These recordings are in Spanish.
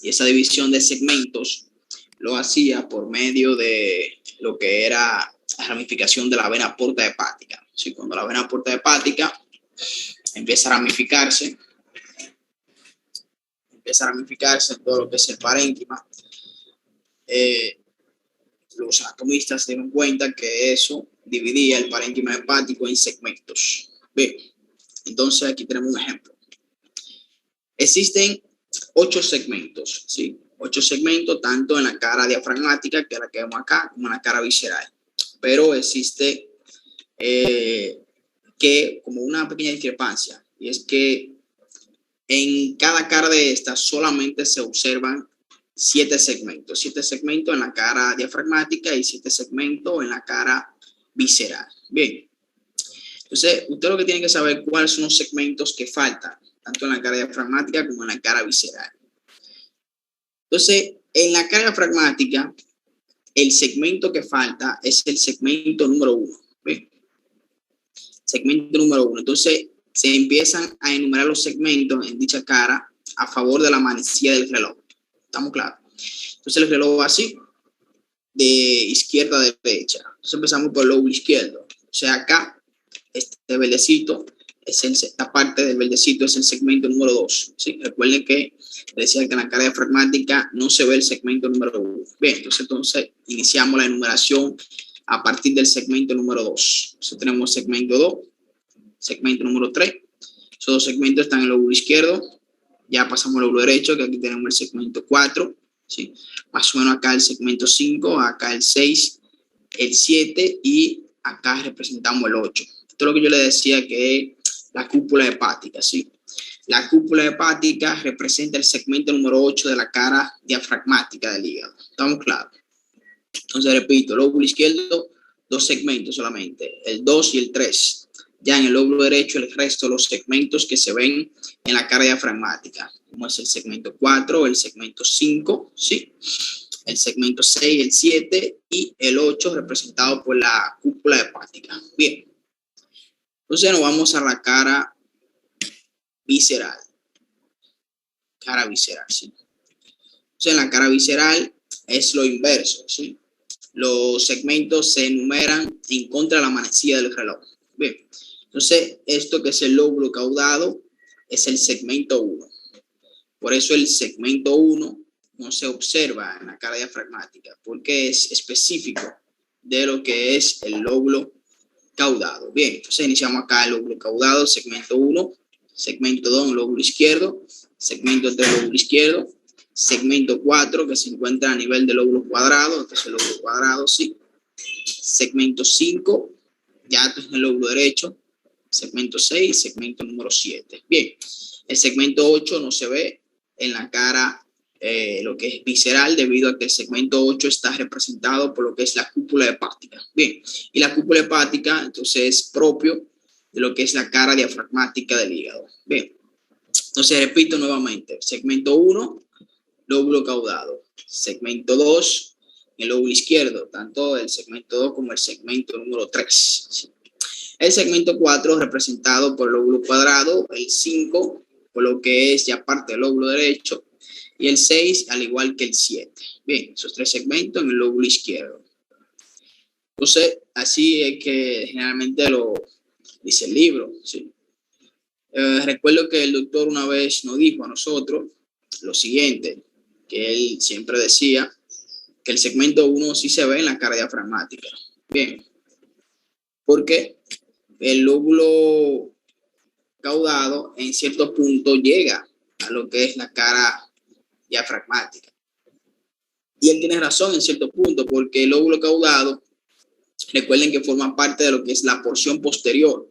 Y esa división de segmentos lo hacía por medio de lo que era la ramificación de la vena porta hepática. ¿Sí? Cuando la vena porta hepática empieza a ramificarse en todo lo que es el parénquima, los anatomistas se dieron cuenta que eso dividía el parénquima hepático en segmentos. Bien, entonces aquí tenemos un ejemplo. Existen 8 segmentos, ¿sí? 8 segmentos, tanto en la cara diafragmática, que es la que vemos acá, como en la cara visceral. Pero existe que como una pequeña discrepancia, y es que en cada cara de estas solamente se observan 7 segmentos. 7 segmentos en la cara diafragmática y 7 segmentos en la cara visceral. Bien. Entonces, usted lo que tiene que saber cuáles son los segmentos que faltan, tanto en la cara diafragmática como en la cara visceral. Entonces, en la cara diafragmática, el segmento que falta es el segmento número 1. ¿Bien? Segmento número 1. Entonces, se empiezan a enumerar los segmentos en dicha cara a favor de la manecilla del reloj. ¿Estamos claros? Entonces, el reloj va así, de izquierda a derecha. Entonces, empezamos por el lóbulo izquierdo. O sea, acá, este verdecito, esta parte del verdecito es el segmento número 2. ¿Sí? Recuerden que decía que en la cara diafragmática no se ve el segmento número 1. Bien, entonces iniciamos la enumeración a partir del segmento número 2. Entonces tenemos segmento 2, segmento número 3. Esos dos segmentos están en el lóbulo izquierdo. Ya pasamos al lóbulo derecho, que aquí tenemos el segmento 4. ¿Sí? Más o menos acá el segmento 5, acá el 6, el 7 y acá representamos el 8. Esto es lo que yo le decía que es la cúpula hepática, ¿sí? La cúpula hepática representa el segmento número 8 de la cara diafragmática del hígado. ¿Estamos claros? Entonces, repito, lóbulo izquierdo, 2 segmentos solamente, el 2 y el 3. Ya en el lóbulo derecho, el resto de los segmentos que se ven en la cara diafragmática, como es el segmento 4, el segmento 5, ¿sí? El segmento 6, el 7 y el 8 representado por la cúpula hepática. Bien. Entonces nos vamos a la cara visceral. Cara visceral, ¿sí? Entonces en la cara visceral es lo inverso, ¿sí? Los segmentos se enumeran en contra de la manecilla del reloj. Bien. Entonces esto que es el lóbulo caudado es el segmento 1. Por eso el segmento 1 no se observa en la cara diafragmática, porque es específico de lo que es el lóbulo caudado. Bien, entonces iniciamos acá el lóbulo caudado, segmento 1, segmento 2, lóbulo izquierdo, segmento 3, lóbulo izquierdo, segmento 4, que se encuentra a nivel del lóbulo cuadrado, este es el lóbulo cuadrado, sí. Segmento 5, ya esto es el lóbulo derecho, segmento 6, segmento número 7. Bien, el segmento 8 no se ve en la cara lo que es visceral, debido a que el segmento 8 está representado por lo que es la cúpula hepática. Bien, y la cúpula hepática entonces es propio de lo que es la cara diafragmática del hígado. Bien, entonces repito nuevamente, segmento 1, lóbulo caudado, segmento 2, el lóbulo izquierdo, tanto el segmento 2 como el segmento número 3. ¿Sí? El segmento 4 representado por el lóbulo cuadrado, el 5 por lo que es ya parte del lóbulo derecho, y el 6 al igual que el 7. Bien, esos 3 segmentos en el lóbulo izquierdo. Entonces, así es que generalmente lo dice el libro. ¿Sí? Recuerdo que el doctor una vez nos dijo a nosotros lo siguiente, que él siempre decía que el segmento 1 sí se ve en la cara diafragmática. Bien, porque el lóbulo caudado en cierto punto llega a lo que es la cara diafragmática. Y él tiene razón en cierto punto, porque el lóbulo caudado, recuerden que forma parte de lo que es la porción posterior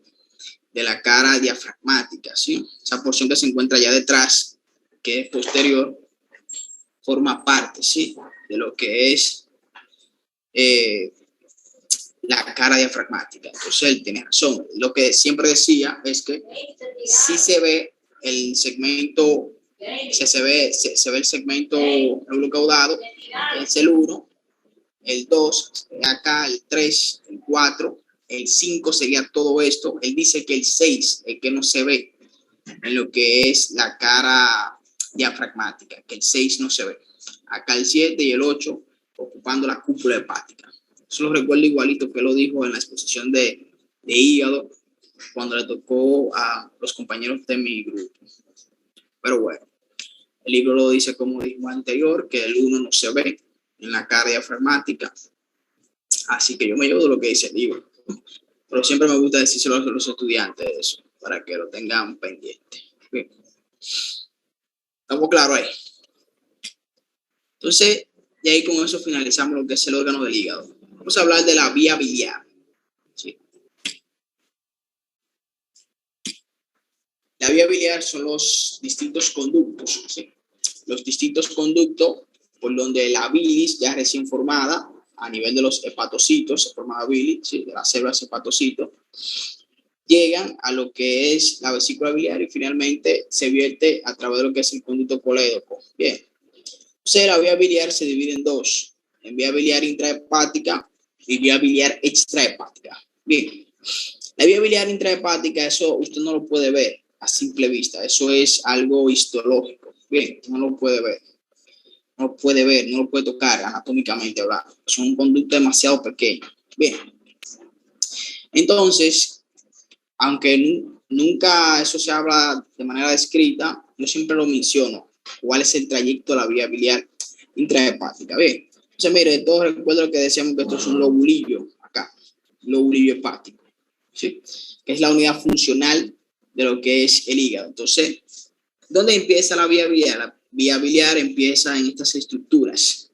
de la cara diafragmática, ¿sí? Esa porción que se encuentra allá detrás, que es posterior, forma parte, ¿sí? De lo que es la cara diafragmática. Entonces él tiene razón. Lo que siempre decía es que si se ve el segmento, se ve el segmento lóbulo caudado, es el 1, el 2, acá el 3, el 4, el 5 sería todo esto. Él dice que el 6 es que no se ve en lo que es la cara diafragmática, que el 6 no se ve. Acá el 7 y el 8 ocupando la cúpula hepática. Eso lo recuerdo igualito que lo dijo en la exposición de hígado cuando le tocó a los compañeros de mi grupo. Pero bueno, el libro lo dice como dijo anterior, que el 1 no se ve en la cara diafragmática. Así que yo me llevo de lo que dice el libro. Pero siempre me gusta decírselo a los estudiantes eso, para que lo tengan pendiente. Bien. ¿Estamos claros ahí? Entonces, y ahí con eso finalizamos lo que es el órgano del hígado. Vamos a hablar de la vía biliar. ¿Sí? La vía biliar son los distintos conductos, ¿sí? Los distintos conductos por donde la bilis ya recién formada a nivel de los hepatocitos, se forma la bilis, ¿sí? De las células hepatocitos, llegan a lo que es la vesícula biliar y finalmente se vierte a través de lo que es el conducto colédoco. Bien. Entonces, la vía biliar se divide en dos, en vía biliar intrahepática y vía biliar extrahepática. Bien, la vía biliar intrahepática, eso usted no lo puede ver a simple vista, eso es algo histológico. Bien, no lo puede ver, no lo puede ver, no lo puede tocar anatómicamente hablando, es un conducto demasiado pequeño. Bien, entonces, aunque nunca eso se habla de manera descrita, yo siempre lo menciono. ¿Cuál es el trayecto de la vía biliar intrahepática? Bien, entonces mire, todos recuerdan que decíamos que esto es un lobulillo, acá, lobulillo hepático, ¿sí? Que es la unidad funcional de lo que es el hígado. Entonces, ¿dónde empieza la vía biliar? La vía biliar empieza en estas estructuras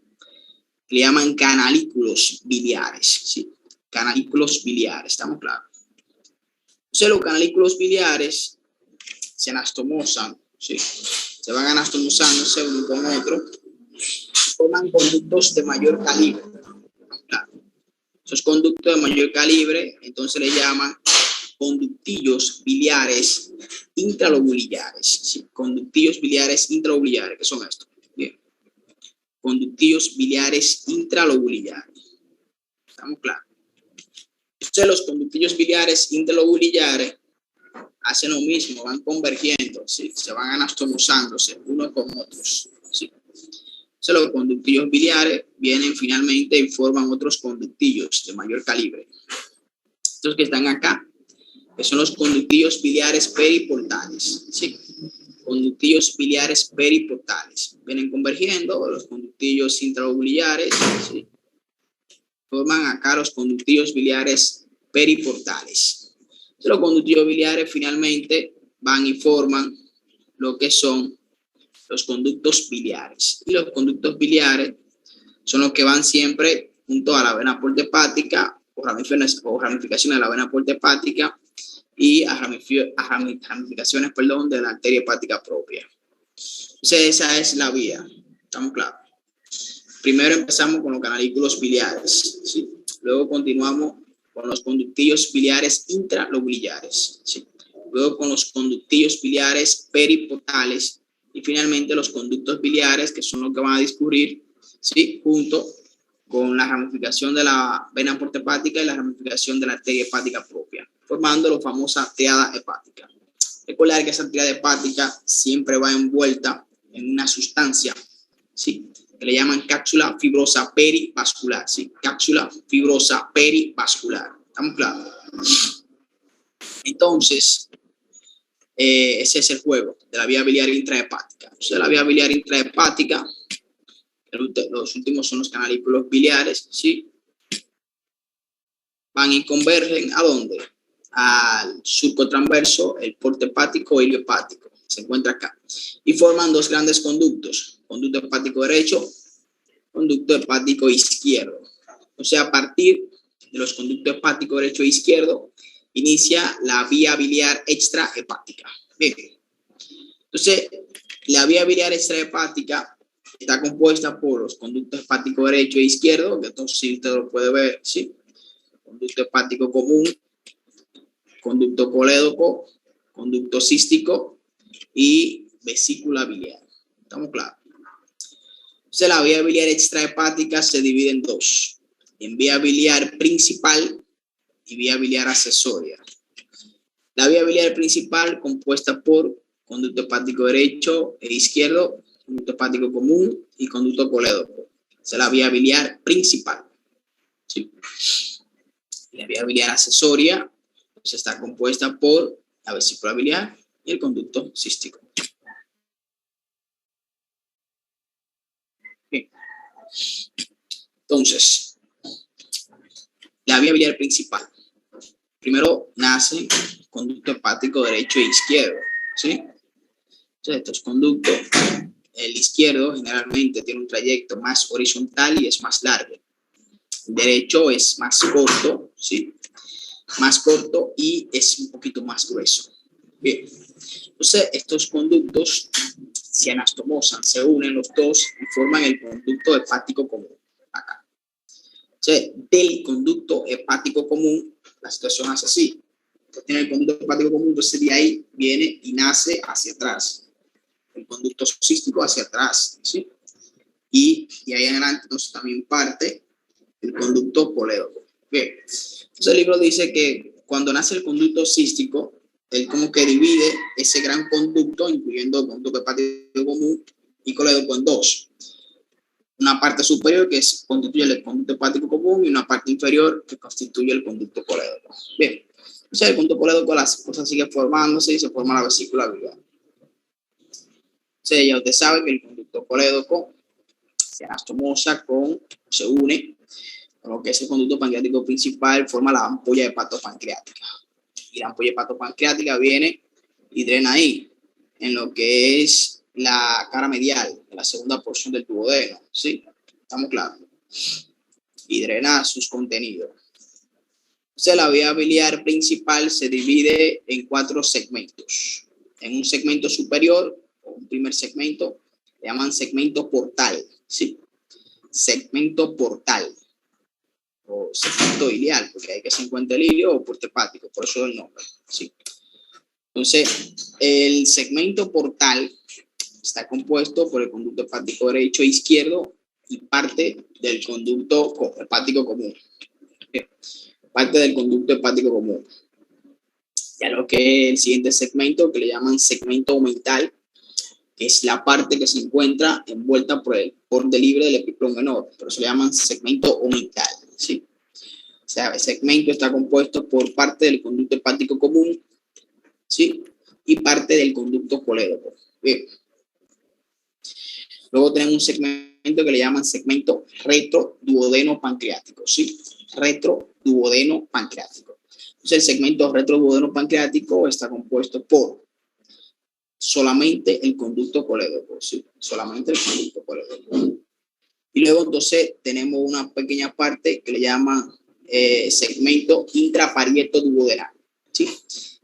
que le llaman canalículos biliares, ¿sí? Canalículos biliares, ¿estamos claros? Entonces, los canalículos biliares se anastomosan, ¿sí? Se van anastomosándose uno con otro, forman conductos de mayor calibre. Claro. Esos conductos de mayor calibre, entonces le llaman conductillos biliares intralobulillares. ¿Sí? Conductillos biliares intralobulillares, ¿qué son estos? Bien. Conductillos biliares intralobulillares. ¿Estamos claros? Entonces, los conductillos biliares intralobulillares hacen lo mismo, van convergiendo, ¿sí? Se van anastomosándose unos con otros, ¿sí? Entonces, los conductillos biliares vienen finalmente y forman otros conductillos de mayor calibre. Estos que están acá, que son los conductillos biliares periportales, ¿sí? Conductillos biliares periportales. Vienen convergiendo los conductillos intralobulillares, ¿sí? Forman acá los conductillos biliares periportales. Los conductillos biliares finalmente van y forman lo que son los conductos biliares. Y los conductos biliares son los que van siempre junto a la vena porta hepática o ramificaciones de la vena porta hepática y a ramificaciones, de la arteria hepática propia. Entonces, esa es la vía. ¿Estamos claros? Primero empezamos con los canalículos biliares, ¿sí? Luego continuamos con los conductillos biliares intralobulillares, ¿sí? Luego con los conductillos biliares periportales y finalmente los conductos biliares, que son los que van a discurrir, ¿sí? Junto con la ramificación de la vena porta hepática y la ramificación de la arteria hepática propia, formando la famosa triada hepática. Recordar que esa triada hepática siempre va envuelta en una sustancia, ¿sí? Que le llaman cápsula fibrosa perivascular, ¿sí? Cápsula fibrosa perivascular. ¿Estamos claros? Entonces, ese es el juego de la vía biliar intrahepática. O sea, la vía biliar intrahepática, los últimos son los canalículos biliares, ¿sí? Van y convergen ¿a dónde? Al surco transverso, el porte hepático o hilo hepático. Se encuentra acá. Y forman dos grandes conductos. Conducto hepático derecho, conducto hepático izquierdo. O sea, a partir de los conductos hepático derecho e izquierdo, inicia la vía biliar extrahepática. Bien. Entonces, la vía biliar extrahepática está compuesta por los conductos hepático derecho e izquierdo, que entonces sí usted lo puede ver, ¿sí? Conducto hepático común, conducto colédoco, conducto cístico y vesícula biliar. ¿Estamos claros? Entonces, la vía biliar extrahepática se divide en dos, en vía biliar principal y vía biliar accesoria. La vía biliar principal compuesta por conducto hepático derecho e izquierdo, conducto hepático común y conducto colédoco. Esa es la vía biliar principal. ¿Sí? La vía biliar accesoria pues, está compuesta por la vesícula biliar y el conducto cístico. Bien. Entonces, la vía biliar principal. Primero nace el conducto hepático derecho e izquierdo. ¿Sí? Entonces, estos conductos, el izquierdo generalmente tiene un trayecto más horizontal y es más largo. El derecho es más corto, ¿sí? Más corto y es un poquito más grueso. Bien. Entonces, estos conductos se anastomosan, se unen los dos y forman el conducto hepático común. Acá. Entonces, del conducto hepático común, la situación es así. Entonces, tiene el conducto hepático común, entonces de ahí viene y nace hacia atrás. El conducto cístico hacia atrás, ¿sí? Y ahí en adelante, entonces también parte el conducto colédoco. Bien. Entonces, el libro dice que cuando nace el conducto cístico, él como que divide ese gran conducto, incluyendo el conducto hepático común y colédoco en dos. Una parte superior que constituye el conducto hepático común y una parte inferior que constituye el conducto colédoco. Bien, entonces el conducto colédoco las cosas siguen formándose y se forma la vesícula biliar. Entonces ya usted sabe que el conducto colédoco se anastomosa se une con lo que es el conducto pancreático principal, forma la ampolla hepatopancreática. Y la ampolla hepatopancreática viene y drena ahí, en lo que es la cara medial, la segunda porción del duodeno, ¿sí? ¿Estamos claros? Y drena sus contenidos. Entonces, la vía biliar principal se divide en 4 segmentos. En un segmento superior, o un primer segmento, le llaman segmento portal, ¿sí? Segmento portal, o segmento ilial, porque hay que se encuentra el ilio o puerto hepático, por eso el nombre, ¿sí? Entonces, el segmento portal está compuesto por el conducto hepático derecho e izquierdo y parte del conducto hepático común. Parte del conducto hepático común. Ya lo que es el siguiente segmento, que le llaman segmento omental, que es la parte que se encuentra envuelta por el borde libre del epiplón menor, pero se le llaman segmento omental, ¿sí? O sea, el segmento está compuesto por parte del conducto hepático común, ¿sí? Y parte del conducto colédoco. Bien. Luego tenemos un segmento que le llaman segmento retroduodeno pancreático, ¿sí? Retroduodeno pancreático. Entonces, el segmento retroduodeno pancreático está compuesto por solamente el conducto colédoco, ¿sí? Solamente el conducto colédoco. Y luego, entonces, tenemos una pequeña parte que le llaman segmento intraparieto duodenal, ¿sí?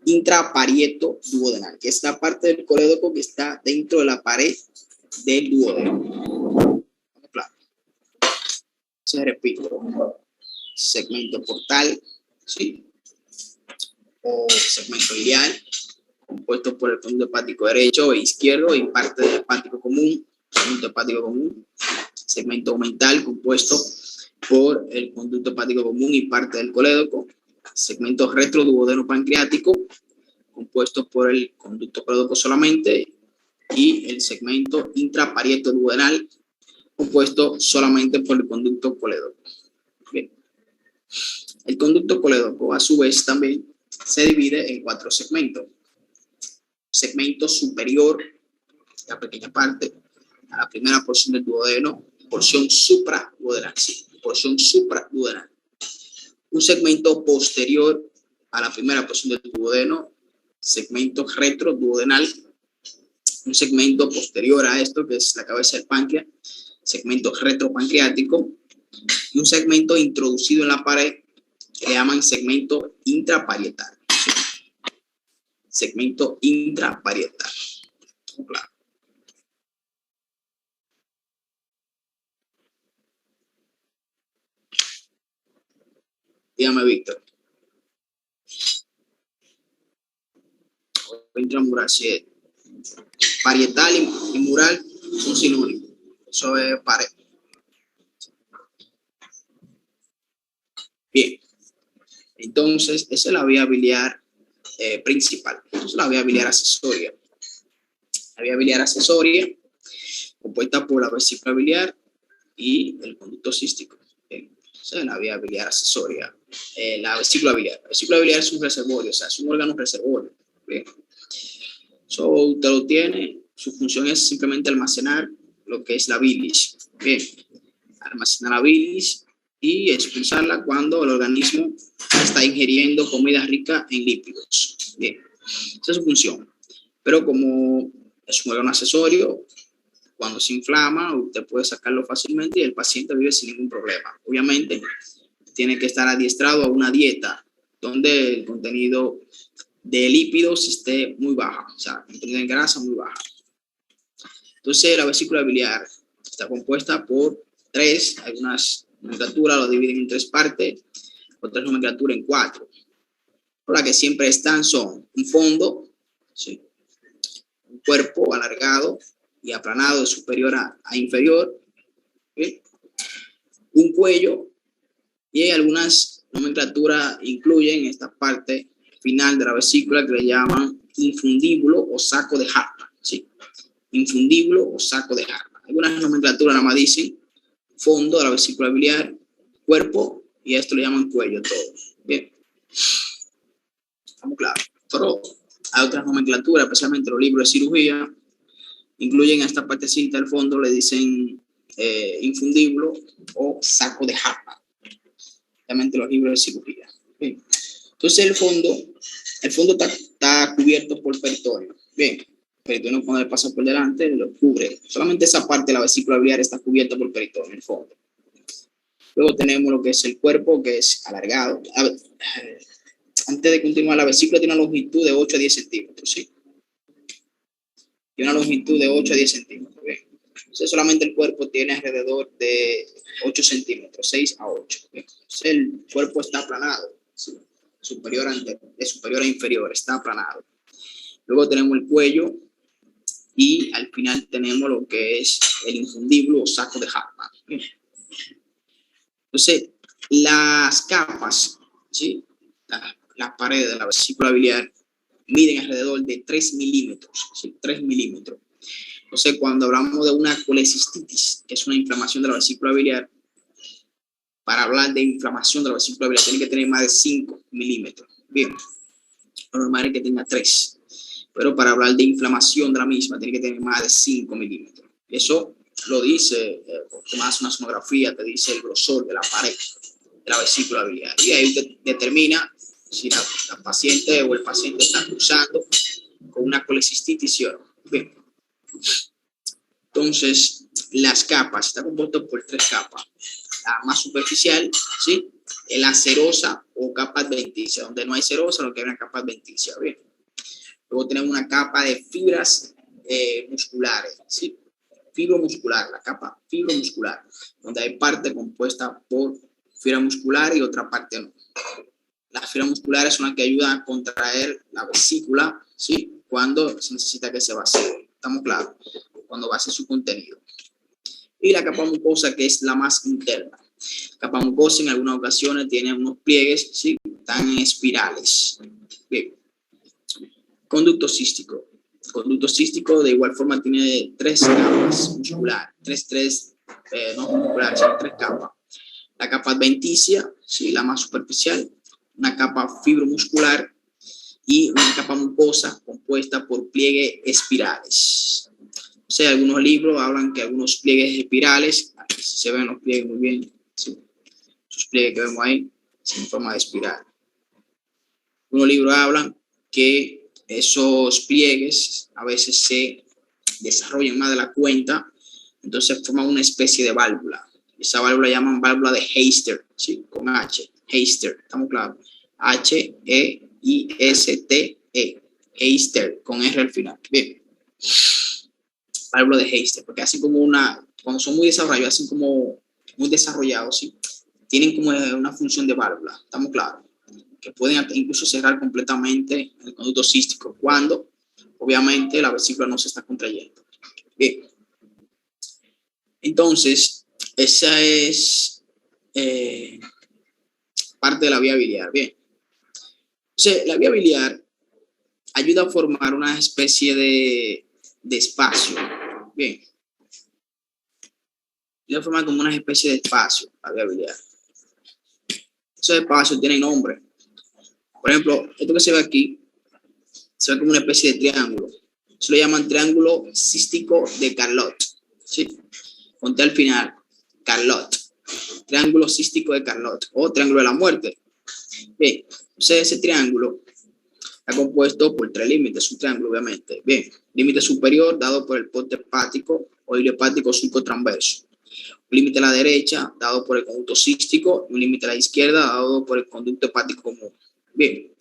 Intraparieto duodenal, que es la parte del colédoco que está dentro de la pared del duodeno. Claro. Se repito. Segmento portal, ¿sí? O segmento ilial, compuesto por el conducto hepático derecho e izquierdo y parte del hepático común, conducto hepático común. Segmento omental, compuesto por el conducto hepático común y parte del colédoco. Segmento retroduodeno pancreático, compuesto por el conducto colédoco solamente, y el segmento intraparieto duodenal, compuesto solamente por el conducto colédoco. Bien. El conducto colédoco, a su vez, también se divide en 4 segmentos. Segmento superior, la pequeña parte, a la primera porción del duodeno, porción supraduodenal, sí, porción supraduodenal. Un segmento posterior a la primera porción del duodeno, segmento retroduodenal. Un segmento posterior a esto, que es la cabeza del páncreas, segmento retropancreático. Y un segmento introducido en la pared, que le llaman segmento intraparietal. ¿Sí? Segmento intraparietal. Claro. Dígame, Víctor. Intramural, sí. Parietal y mural son sinónimos. Eso es pared. Bien. Entonces, esa es la vía biliar principal. Entonces, la vía biliar accesoria. La vía biliar accesoria, compuesta por la vesícula biliar y el conducto cístico. Bien. Esa es la vía biliar accesoria. La vesícula biliar. La vesícula biliar es un reservorio, o sea, es un órgano reservorio. Bien. So, usted lo tiene, su función es simplemente almacenar lo que es la bilis. Bien. Almacenar la bilis y expulsarla cuando el organismo está ingiriendo comida rica en lípidos. Bien. Esa es su función. Pero como es un órgano accesorio, cuando se inflama, usted puede sacarlo fácilmente y el paciente vive sin ningún problema. Obviamente, tiene que estar adiestrado a una dieta donde el contenido de lípidos esté muy baja, o sea, el contenido de grasa muy baja. Entonces, la vesícula biliar está compuesta por tres, algunas nomenclaturas lo dividen en tres partes, otras nomenclaturas en cuatro. Las que siempre están son un fondo, ¿sí? Un cuerpo alargado y aplanado de superior a inferior, ¿sí? Un cuello, y algunas nomenclaturas incluyen esta parte final de la vesícula que le llaman infundíbulo o saco de Hartmann, ¿sí? Infundíbulo o saco de Hartmann. Algunas nomenclaturas nada más dicen fondo de la vesícula biliar, cuerpo, y a esto le llaman cuello todos. Bien, estamos claros. Pero hay otras nomenclaturas, especialmente los libros de cirugía, incluyen esta partecita del fondo, le dicen infundíbulo o saco de Hartmann. Obviamente los libros de cirugía. Bien. Entonces el fondo está cubierto por peritoneo. Bien, el peritoneo cuando le pasa por delante lo cubre. Solamente esa parte de la vesícula biliar está cubierta por peritoneo, el fondo. Luego tenemos lo que es el cuerpo, que es alargado. Antes de continuar, la vesícula tiene una longitud de 8 a 10 centímetros, ¿sí? Tiene una longitud de 8 a 10 centímetros. Bien. Entonces solamente el cuerpo tiene alrededor de 8 centímetros, 6 a 8. Bien. Entonces el cuerpo está aplanado, ¿sí? De superior a inferior, está aplanado. Luego tenemos el cuello y al final tenemos lo que es el infundíbulo o saco de Hartmann. Bien. Entonces, las capas, ¿sí? Las paredes de la vesícula biliar miden alrededor de 3 milímetros, ¿sí? 3 milímetros. Entonces, cuando hablamos de una colecistitis, que es una inflamación de la vesícula biliar, para hablar de inflamación de la vesícula biliar tiene que tener más de 5 milímetros. Bien, lo normal es que tenga 3. Pero para hablar de inflamación de la misma tiene que tener más de 5 milímetros. Eso lo dice, porque más una sonografía te dice el grosor de la pared de la vesícula biliar. Y ahí usted determina si la paciente o el paciente está cruzando con una colecistitis o no. Bien. Entonces, las capas, está compuesto por 3 capas. La más superficial, ¿sí? La serosa o capa adventicia, donde no hay serosa, lo que hay una capa adventicia. Bien. Luego tenemos una capa de fibras musculares, ¿sí? Fibromuscular, la capa fibromuscular, donde hay parte compuesta por fibra muscular y otra parte no. Las fibras musculares son las que ayudan a contraer la vesícula, ¿sí? Cuando se necesita que se vacíe. ¿Estamos claros? Cuando vacíe su contenido. Y la capa mucosa, que es la más interna. La capa mucosa en algunas ocasiones tiene unos pliegues, ¿sí? Están en espirales. Bien. Conducto cístico. El conducto cístico de igual forma tiene 3 capas musculares. No musculares, sino 3 capas. La capa adventicia, ¿sí? La más superficial. Una capa fibromuscular y una capa mucosa compuesta por pliegues espirales. O sea, algunos libros hablan que algunos pliegues espirales, aquí se ven los pliegues muy bien, ¿sí? Esos pliegues que vemos ahí, son en forma de espiral. Algunos libros hablan que esos pliegues a veces se desarrollan más de la cuenta, entonces forman una especie de válvula. Esa válvula la llaman válvula de Heister, ¿sí? Con H, Heister, ¿estamos claros? H-E-I-S-T-E, Heister, con R al final. Bien. Válvula de Heister, porque hacen como cuando son muy desarrollados, hacen como muy desarrollados, ¿sí? Tienen como una función de válvula, ¿estamos claros? Que pueden incluso cerrar completamente el conducto cístico cuando, obviamente, la vesícula no se está contrayendo. Bien. Entonces, esa es parte de la vía biliar. Bien. Entonces, la vía biliar ayuda a formar una especie de de espacio. Bien. De forma como una especie de espacio, la vía biliar. Esos espacios tienen nombre. Por ejemplo, esto que se ve aquí, se ve como una especie de triángulo. Se lo llaman triángulo cístico de Carnot. ¿Sí? Ponte al final, Carnot. Triángulo cístico de Carnot o triángulo de la muerte. Bien, entonces ese triángulo está compuesto por tres límites, un triángulo obviamente. Bien, límite superior dado por el porte hepático o hilo hepático surcotransverso. Un límite a la derecha dado por el conducto cístico y un límite a la izquierda dado por el conducto hepático común. Bien,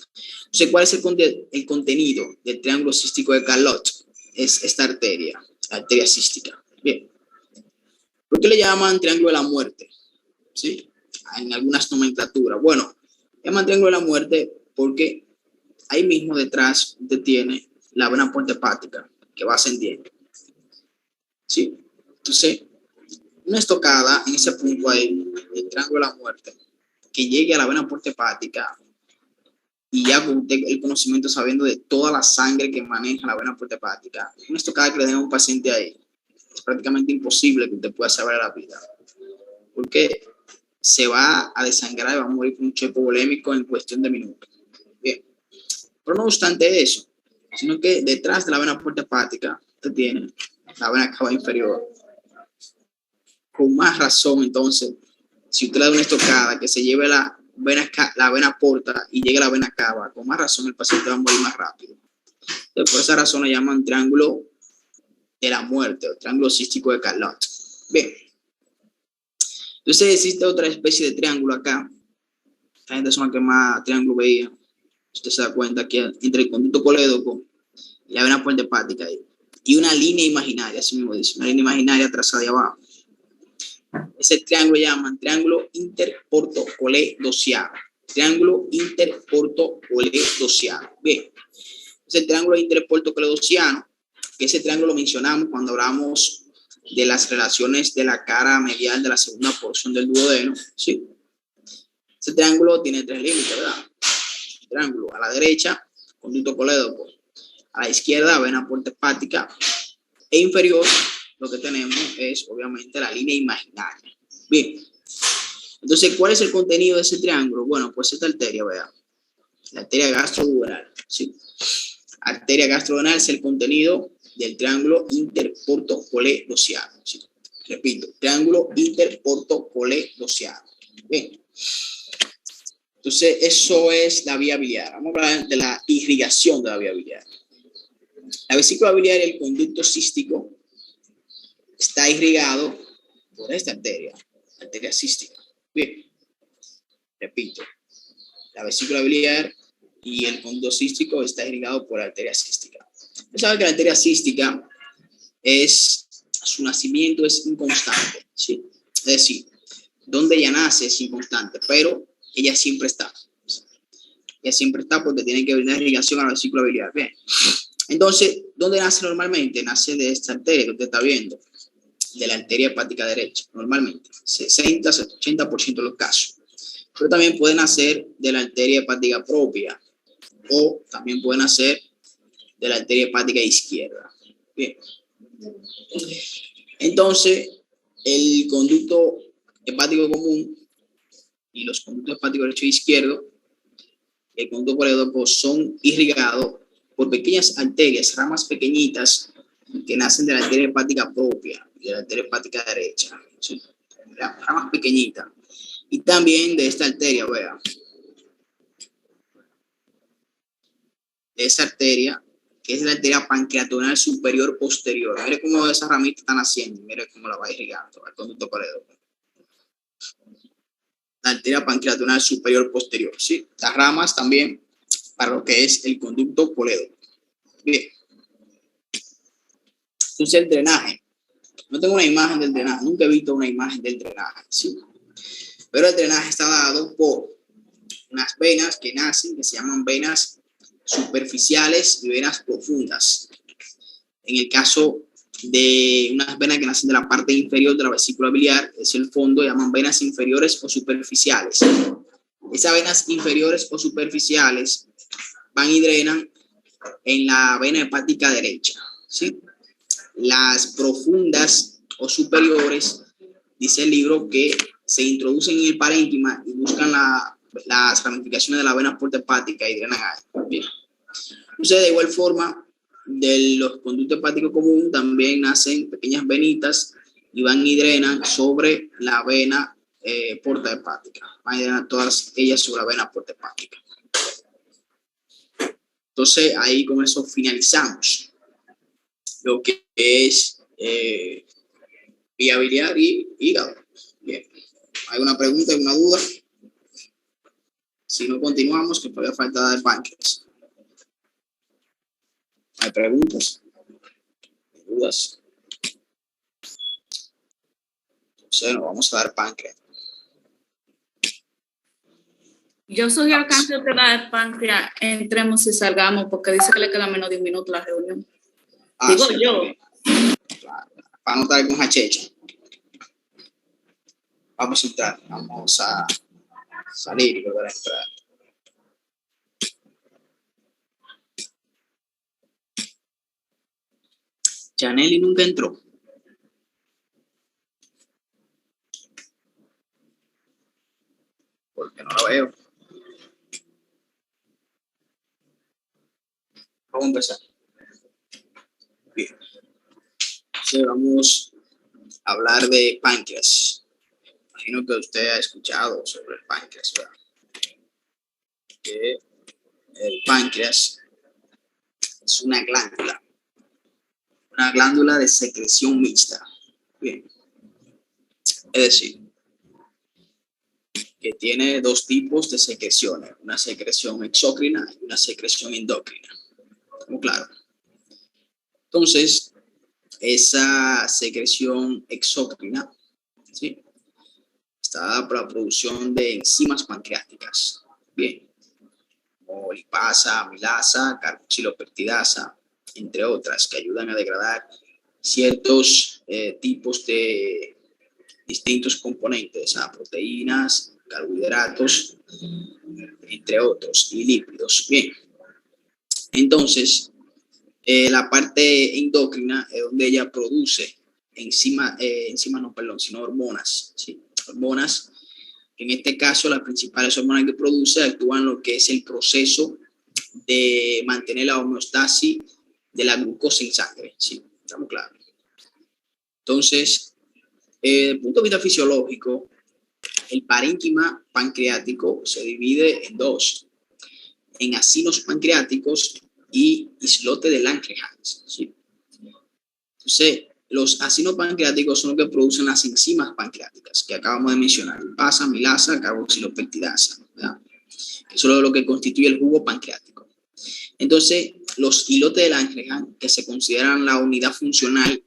entonces, ¿cuál es el contenido del triángulo cístico de Carnot? Es esta arteria, la arteria cística. Bien, ¿por qué le llaman triángulo de la muerte? ¿Sí? En algunas nomenclaturas. Bueno, llaman triángulo de la muerte porque ahí mismo detrás tiene la vena porta hepática que va ascendiendo. ¿Sí? Entonces, una estocada en ese punto ahí, el triángulo de la muerte, que llegue a la vena porta hepática y ya con usted el conocimiento sabiendo de toda la sangre que maneja la vena porta hepática, una estocada que le den a un paciente ahí, es prácticamente imposible que usted pueda salvar la vida. Porque se va a desangrar y va a morir con un choque polémico en cuestión de minutos. Bien. Pero no obstante eso, sino que detrás de la vena porta hepática usted tiene la vena cava inferior. Con más razón, entonces, si usted le da una estocada que se lleve la vena porta y llegue a la vena cava, con más razón el paciente va a morir más rápido. Entonces, por esa razón le llaman triángulo de la muerte o triángulo cístico de Carnot. Bien. Entonces existe otra especie de triángulo acá. La gente son las que más triángulo veía. Usted se da cuenta que entre el conducto colédoco y la vena porta hepática y una línea imaginaria, así mismo dice, una línea imaginaria trazada de abajo. Ese triángulo llaman triángulo interportocoledociano. Triángulo interportocoledociano. Bien, ese triángulo interportocoledociano, que ese triángulo lo mencionamos cuando hablamos de las relaciones de la cara medial de la segunda porción del duodeno, ¿sí? Ese triángulo tiene tres límites, ¿verdad? Triángulo a la derecha, conducto colédoco, a la izquierda, vena porta hepática, e inferior, lo que tenemos es obviamente la línea imaginaria. Bien, entonces, ¿cuál es el contenido de ese triángulo? Bueno, pues esta arteria, vean, la arteria gastroduodenal, ¿sí? Arteria gastroduodenal es el contenido del triángulo interportocoledociano. ¿Sí? Repito, triángulo interportocoledociano. Bien. Entonces, eso es la vía biliar. Vamos a hablar de la irrigación de la vía biliar. La vesícula biliar y el conducto cístico está irrigado por esta arteria, la arteria cística. Bien. Repito, la vesícula biliar y el conducto cístico está irrigado por la arteria cística. Usted sabe que la arteria cística su nacimiento es inconstante, ¿sí? Es decir, donde ella nace es inconstante, pero ella siempre está. Ella siempre está porque tiene que brindar irrigación a la vesícula biliar. Bien. Entonces, ¿dónde nace normalmente? Nace de esta arteria que usted está viendo, de la arteria hepática derecha, normalmente, 60-80% de los casos. Pero también puede nacer de la arteria hepática propia o también puede nacer de la arteria hepática izquierda. Bien. Entonces, el conducto hepático común y los conductos hepáticos derecho e izquierdo, el conducto colédoco, son irrigados por pequeñas arterias, ramas pequeñitas que nacen de la arteria hepática propia y de la arteria hepática derecha. ¿Sí? Ramas pequeñitas. Y también de esta arteria, vean. De esa arteria, que es la arteria pancreatonal superior posterior. Mire cómo esas ramitas están haciendo, mire cómo la va irrigando al conducto colédoco. La arteria pancreatonal superior posterior, ¿sí? Las ramas también para lo que es el conducto colédoco. Bien. Entonces el drenaje. No tengo una imagen del drenaje, nunca he visto una imagen del drenaje, ¿sí? Pero el drenaje está dado por unas venas que nacen, que se llaman venas superficiales y venas profundas. En el caso de unas venas que nacen de la parte inferior de la vesícula biliar, es el fondo, llaman venas inferiores o superficiales. Esas venas inferiores o superficiales van y drenan en la vena hepática derecha, ¿sí? Las profundas o superiores, dice el libro, que se introducen en el parénquima y buscan las ramificaciones de la vena porta hepática y drenan ahí. Bien. Entonces, de igual forma, de los conductos hepáticos comunes también nacen pequeñas venitas y van y drenan sobre la vena porta hepática. Van y drenan todas ellas sobre la vena porta hepática. Entonces, ahí con eso finalizamos lo que es vía biliar y hígado. Bien. ¿Alguna pregunta, alguna duda? Si no, continuamos, que todavía falta del páncreas. ¿Hay preguntas? ¿Dudas? Entonces, nos vamos a dar páncreas. Yo sugiero que antes de la páncreas entremos y salgamos, porque dice que le queda menos de un minuto la reunión. Digo sí, yo. Claro. Para anotar con Hachecha. Vamos a entrar, vamos a salir y volver a entrar. Janely nunca entró. Porque no la veo. Vamos a empezar. Bien. Entonces vamos a hablar de páncreas. Imagino que usted ha escuchado sobre el páncreas, ¿verdad? Que el páncreas es una glándula de secreción mixta. Bien. Es decir, que tiene dos tipos de secreciones, una secreción exócrina y una secreción endocrina. ¿Estamos claros? Entonces, esa secreción exócrina, ¿sí?, está dada por la producción de enzimas pancreáticas. Bien. Como lipasa, amilasa, carboxilopeptidasa, entre otras, que ayudan a degradar ciertos tipos de distintos componentes, proteínas, carbohidratos, entre otros, y lípidos. Bien. Entonces, la parte endocrina es donde ella produce sino hormonas, ¿sí? Hormonas, que en este caso las principales hormonas que produce actúan en lo que es el proceso de mantener la homeostasis de la glucosa en sangre, ¿sí? ¿Estamos claros? Entonces, desde el punto de vista fisiológico, el parénquima pancreático se divide en dos, en acinos pancreáticos y islote de Langerhans, ¿sí? Entonces, los acinos pancreáticos son los que producen las enzimas pancreáticas que acabamos de mencionar, lipasa, amilasa, carboxilopeptidasa, ¿verdad? Eso es lo que constituye el jugo pancreático. Entonces, los islotes de Langerhans, que se consideran la unidad funcional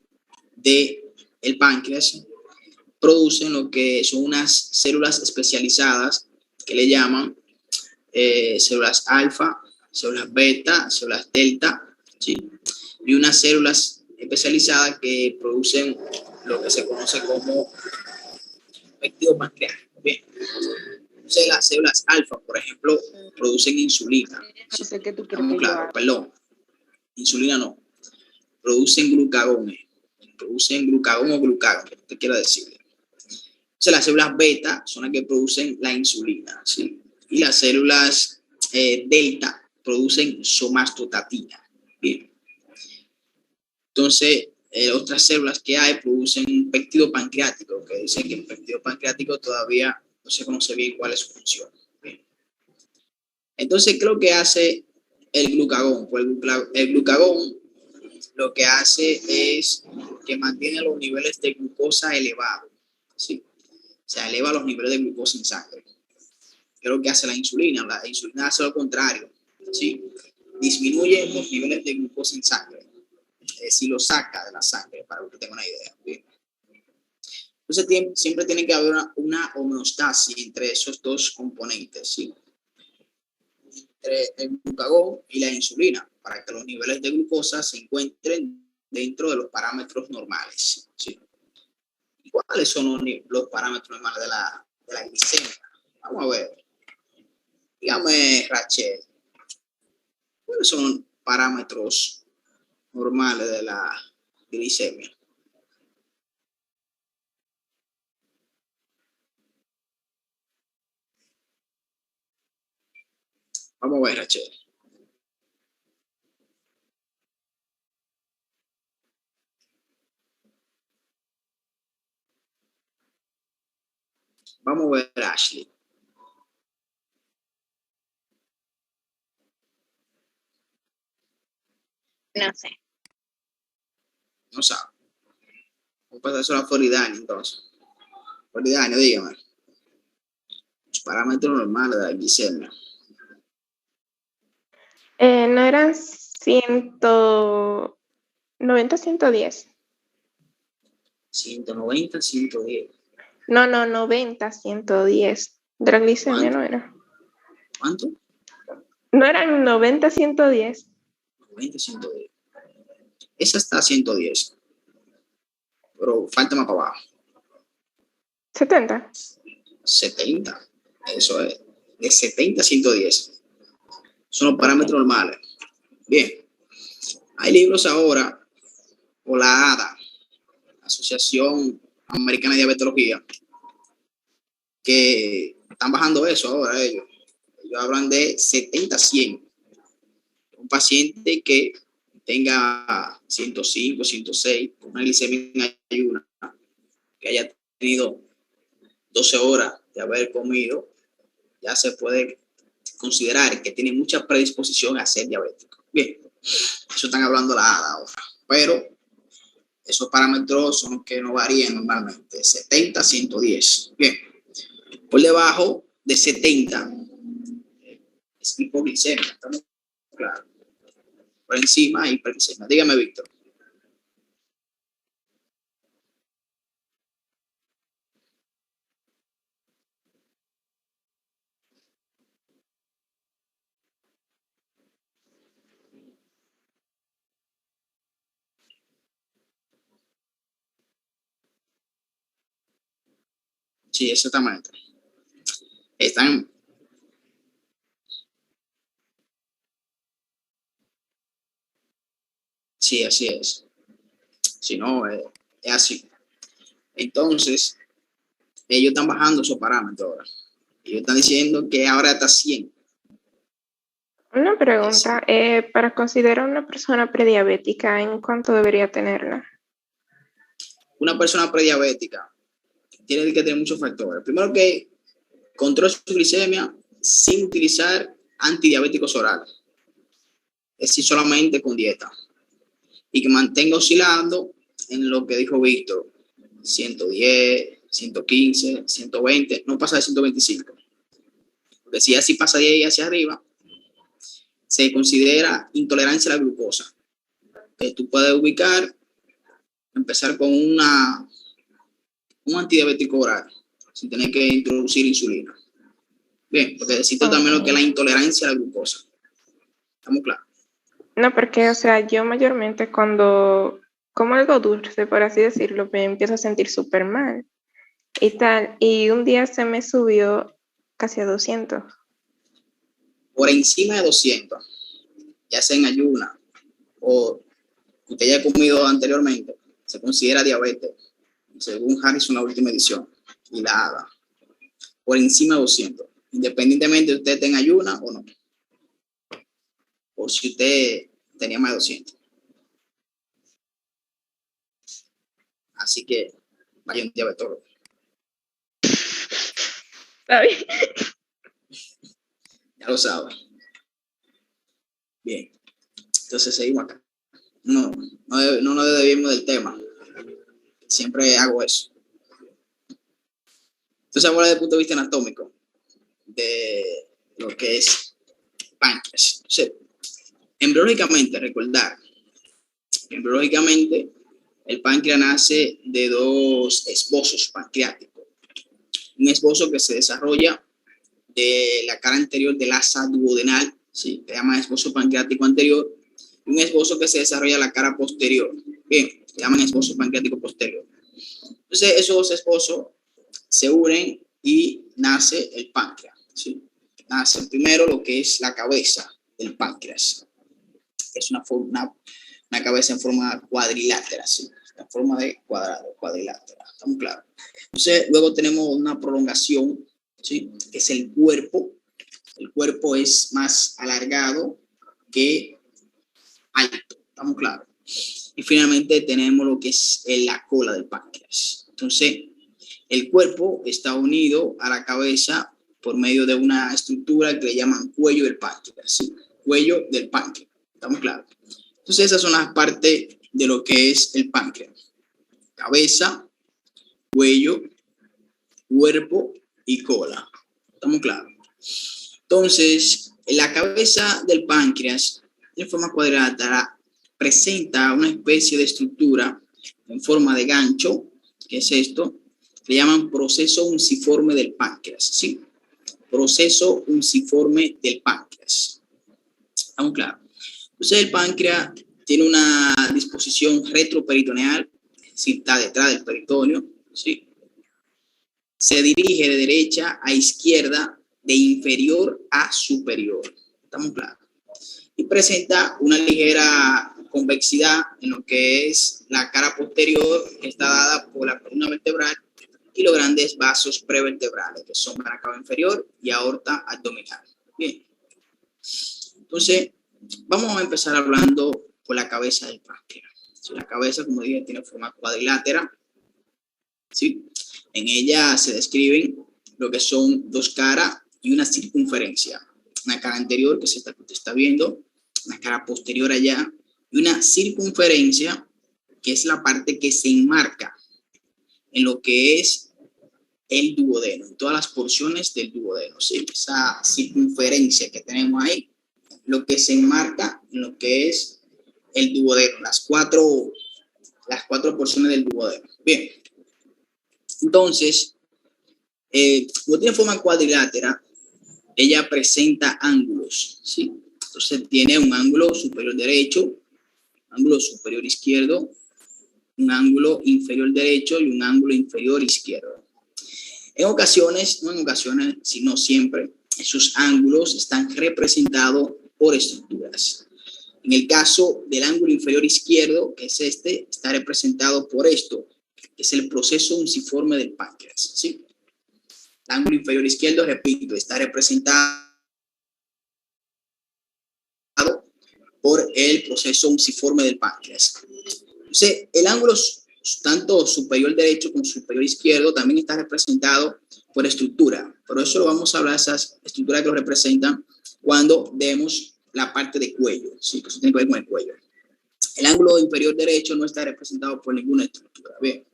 del páncreas, producen lo que son unas células especializadas que le llaman células alfa, células beta, células delta, ¿sí?, y unas células especializadas que producen lo que se conoce como péptido pancreático. Bien. Entonces, las células alfa, por ejemplo, producen insulina. No sé qué tú crees. Estamos claros, perdón. Insulina no. Producen glucagón. Producen glucagón o glucagón, que te quiero decir. Entonces, las células beta son las que producen la insulina, ¿sí? Y las células delta producen somastostatina. Bien. Entonces, otras células que hay producen un péptido pancreático, que dicen que el péptido pancreático todavía no se conoce bien cuál es su función. Bien. Entonces, ¿qué es lo que hace el glucagón? Pues el glucagón lo que hace es que mantiene los niveles de glucosa elevados, ¿sí? O sea, eleva los niveles de glucosa en sangre. ¿Qué es lo que hace la insulina? La insulina hace lo contrario, ¿sí? Disminuye los niveles de glucosa en sangre. Si lo saca de la sangre, para que usted tenga una idea. ¿Bien? Entonces, siempre tiene que haber una homeostasis entre esos dos componentes, ¿sí?, entre el glucagón y la insulina, para que los niveles de glucosa se encuentren dentro de los parámetros normales, ¿sí? ¿Y cuáles son los parámetros normales de la glicemia? Vamos a ver. Dígame, Rachel, ¿cuáles son los parámetros normales de la hipoglicemia. Vamos a ver, Rachel. Vamos a ver, Ashley. No sé. No sabe. Vamos a pasar eso a Floridani, entonces. Floridani, dígame. Los parámetros normales de la glicemia. No eran 190, 110. 190, 110. No, 90, 110. De la glicemia ¿Cuánto? no era. ¿Cuánto? No eran 90, 110. 90, 110. Esa está a 110. Pero falta más para abajo. 70. 70. Eso es. De 70 a 110. Son los parámetros normales. Bien. Hay libros ahora, o la ADA, Asociación Americana de Diabetología, que están bajando eso ahora ellos. Ellos hablan de 70 a 100. Un paciente que tenga 105, 106, con una glicemia en ayuna, que haya tenido 12 horas de haber comido, ya se puede considerar que tiene mucha predisposición a ser diabético. Bien, eso están hablando la ADA ahora, pero esos parámetros son los que no varían normalmente, 70, 110. Bien, por debajo de 70 es hipoglicemia, estamos claros. Por encima hiperglicemia. Dígame, Víctor. Sí, exactamente. Están. Sí, así es. Si no, es así. Entonces, ellos están bajando esos parámetros ahora. Ellos están diciendo que ahora está 100. Una pregunta. Para considerar una persona prediabética, ¿en cuánto debería tenerla? Una persona prediabética tiene que tener muchos factores. Primero que controle su glicemia sin utilizar antidiabéticos orales. Es decir, solamente con dieta. Y que mantenga oscilando en lo que dijo Víctor, 110, 115, 120, no pasa de 125. Porque si así pasa de ahí hacia arriba, se considera intolerancia a la glucosa. Que tú puedes ubicar, empezar con un antidiabético oral, sin tener que introducir insulina. Bien, porque necesito también lo que es la intolerancia a la glucosa. ¿Estamos claros? No, porque, o sea, yo mayormente cuando como algo dulce, por así decirlo, me empiezo a sentir súper mal y tal. Y un día se me subió casi a 200. Por encima de 200, ya sea en ayuna o que usted haya comido anteriormente, se considera diabetes, según Harrison, la última edición, y la ADA. Por encima de 200, independientemente de usted tenga ayuna o no. O si usted tenía más de 200. Así que vaya un diabetólogo. ¿Está bien? Ya lo sabe. Bien. Entonces seguimos acá. No nos desviemos del tema. Siempre hago eso. Entonces, ahora desde el punto de vista anatómico de lo que es páncreas. Entonces, embriológicamente, recordar, embriológicamente, el páncreas nace de dos esbozos pancreáticos. Un esbozo que se desarrolla de la cara anterior del asa duodenal, ¿sí? Se llama esbozo pancreático anterior, y un esbozo que se desarrolla en la cara posterior. Bien, se llaman esbozo pancreático posterior. Entonces, esos esbozos se unen y nace el páncreas, ¿sí? Nace primero lo que es la cabeza del páncreas. Es una una cabeza en forma cuadrilátera, ¿sí? En forma de cuadrado, cuadrilátera, ¿estamos claros? Entonces, luego tenemos una prolongación, ¿sí? Que es el cuerpo. El cuerpo es más alargado que alto, ¿estamos claros? Y finalmente tenemos lo que es la cola del páncreas. Entonces, el cuerpo está unido a la cabeza por medio de una estructura que le llaman cuello del páncreas, ¿sí? Cuello del páncreas, ¿estamos claros? Entonces, esas son las partes de lo que es el páncreas. Cabeza, cuello, cuerpo y cola. ¿Estamos claros? Entonces, la cabeza del páncreas, en forma cuadrilátera, presenta una especie de estructura en forma de gancho, que es esto, que llaman proceso unciforme del páncreas, ¿sí? Proceso unciforme del páncreas. ¿Estamos claros? Entonces, el páncreas tiene una disposición retroperitoneal, si está detrás del peritoneo, ¿sí? Se dirige de derecha a izquierda, de inferior a superior. ¿Estamos claros? Y presenta una ligera convexidad en lo que es la cara posterior, que está dada por la columna vertebral, y los grandes vasos prevertebrales, que son la cava inferior y aorta abdominal. Bien. Entonces, vamos a empezar hablando por la cabeza del páncreas. ¿Sí? La cabeza, como dije, tiene forma cuadrilátera, ¿sí? En ella se describen lo que son dos caras y una circunferencia. Una cara anterior, que se está viendo, una cara posterior allá, y una circunferencia, que es la parte que se enmarca en lo que es el duodeno, en todas las porciones del duodeno, ¿sí? Esa circunferencia que tenemos ahí, lo que se enmarca en lo que es el duodeno, las cuatro porciones del duodeno. Bien. Entonces, como tiene forma cuadrilátera, ella presenta ángulos, ¿sí? Entonces tiene un ángulo superior derecho, un ángulo superior izquierdo, un ángulo inferior derecho y un ángulo inferior izquierdo. En ocasiones, no en ocasiones, sino siempre, esos ángulos están representados por estructuras. En el caso del ángulo inferior izquierdo, que es este, está representado por esto, que es el proceso unciforme del páncreas, ¿sí? El ángulo inferior izquierdo, repito, está representado por el proceso unciforme del páncreas. Entonces, el ángulo tanto superior derecho como superior izquierdo también está representado por estructura. Por eso lo vamos a hablar, esas estructuras que lo representan cuando vemos la parte de cuello, ¿sí? Que eso tiene que ver con el cuello. El ángulo inferior derecho no está representado por ninguna estructura. Bien.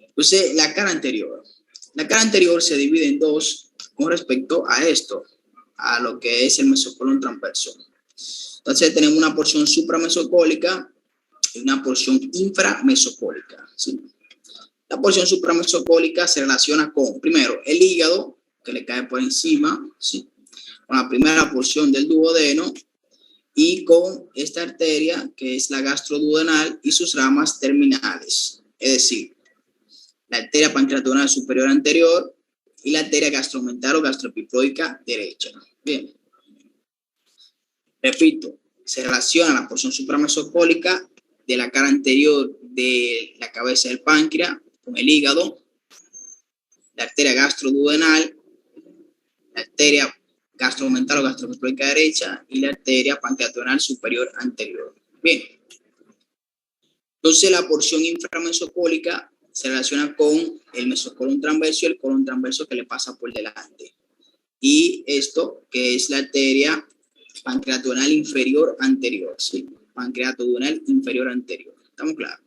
Entonces, la cara anterior. La cara anterior se divide en dos con respecto a esto, a lo que es el mesocolon transverso. Entonces, tenemos una porción supramesocólica y una porción inframesocólica, ¿sí? La porción supramesocólica se relaciona con, primero, el hígado, que le cae por encima, ¿sí? Con la primera porción del duodeno y con esta arteria, que es la gastroduodenal y sus ramas terminales, es decir, la arteria pancreatodenal superior anterior y la arteria gastromental o gastroepiploica derecha. Bien. Repito, se relaciona la porción supramesocólica de la cara anterior de la cabeza del páncreas con el hígado, la arteria gastroduodenal, la arteria gastromental o gastroepiploica derecha y la arteria pancreatodenal superior anterior. Bien. Entonces, la porción inframesocólica se relaciona con el mesocolon transverso y el colon transverso que le pasa por delante. Y esto, que es la arteria pancreatodenal inferior anterior, ¿sí? Pancreatodenal inferior anterior. ¿Estamos claros?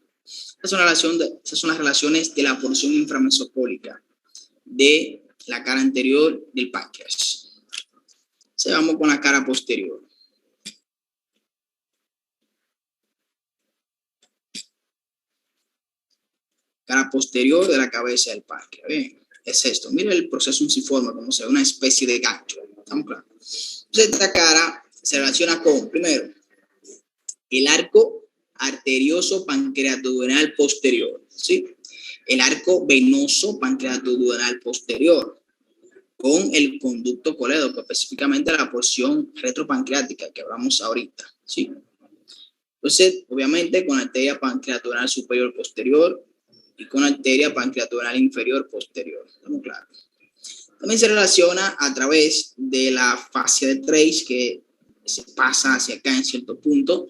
Esas son las relaciones de la porción inframesocólica de la cara anterior del páncreas. Entonces, vamos con la cara posterior. Cara posterior de la cabeza del páncreas. Bien, es esto. Mira el proceso unciforme, como se ve, una especie de gancho. ¿Estamos claros? Entonces, esta cara se relaciona con, primero, el arco arterioso pancreatoduodenal posterior, ¿sí? El arco venoso pancreatoduodenal posterior, con el conducto colédoco, específicamente la porción retropancreática que hablamos ahorita, ¿sí? Entonces, obviamente, con arteria pancreatonal superior posterior y con arteria pancreatonal inferior posterior. ¿Estamos claros? También se relaciona a través de la fascia de Treitz, que se pasa hacia acá en cierto punto,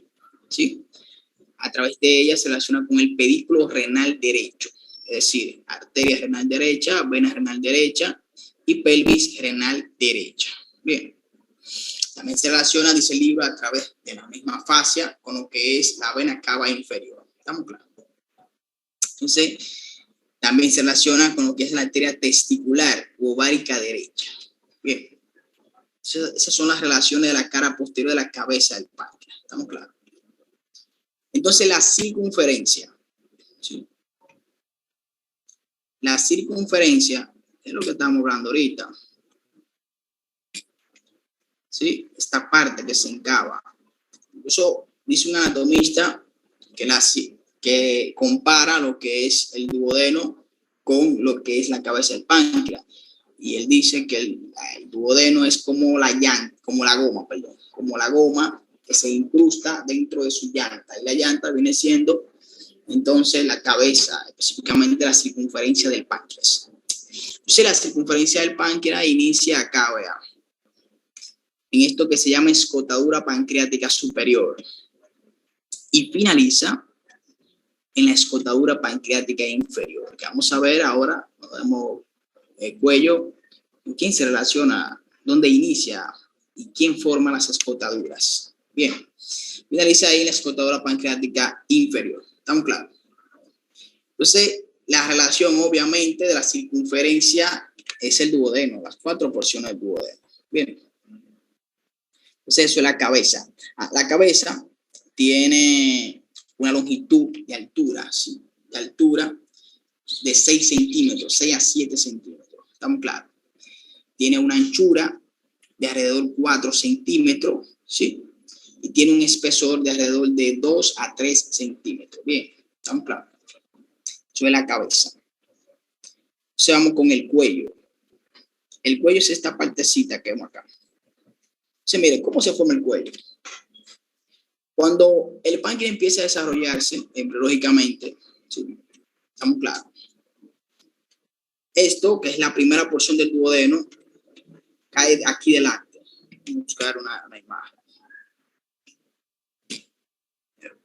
¿sí? A través de ella se relaciona con el pedículo renal derecho, es decir, arteria renal derecha, vena renal derecha y pelvis renal derecha. Bien. También se relaciona, dice el libro, a través de la misma fascia con lo que es la vena cava inferior. ¿Estamos claros? Entonces, también se relaciona con lo que es la arteria testicular u ovárica derecha. Bien. Esas son las relaciones de la cara posterior de la cabeza del páncreas. ¿Estamos claros? Entonces, la circunferencia. ¿Sí? La circunferencia es lo que estamos hablando ahorita. ¿Sí? Esta parte que se encava. Incluso dice un anatomista que compara lo que es el duodeno con lo que es la cabeza del páncreas. Y él dice que el duodeno es como la goma que se incrusta dentro de su llanta. Y la llanta viene siendo entonces la cabeza, específicamente la circunferencia del páncreas. Entonces la circunferencia del páncreas inicia acá, vea, en esto que se llama escotadura pancreática superior y finaliza en la escotadura pancreática inferior, que vamos a ver ahora. Vemos el cuello, ¿con quién se relaciona? ¿Dónde inicia? ¿Y quién forma las escotaduras? Bien, finaliza ahí la escotadura pancreática inferior. ¿Estamos claros? Entonces, la relación obviamente de la circunferencia es el duodeno, las 4 porciones del duodeno. Bien. Entonces, eso es la cabeza. La cabeza tiene una longitud de altura, ¿sí? De altura de 6 centímetros, 6 a 7 centímetros. ¿Estamos claros? Tiene una anchura de alrededor de 4 centímetros, ¿sí? Y tiene un espesor de alrededor de 2 a 3 centímetros. Bien, ¿estamos claros? Eso es la cabeza. Entonces vamos con el cuello. El cuello es esta partecita que vemos acá. Entonces, miren, ¿cómo se forma el cuello? Cuando el páncreas empieza a desarrollarse embriológicamente, ¿sí? ¿Estamos claros? Esto, que es la primera porción del duodeno, cae aquí delante. Vamos a buscar una imagen.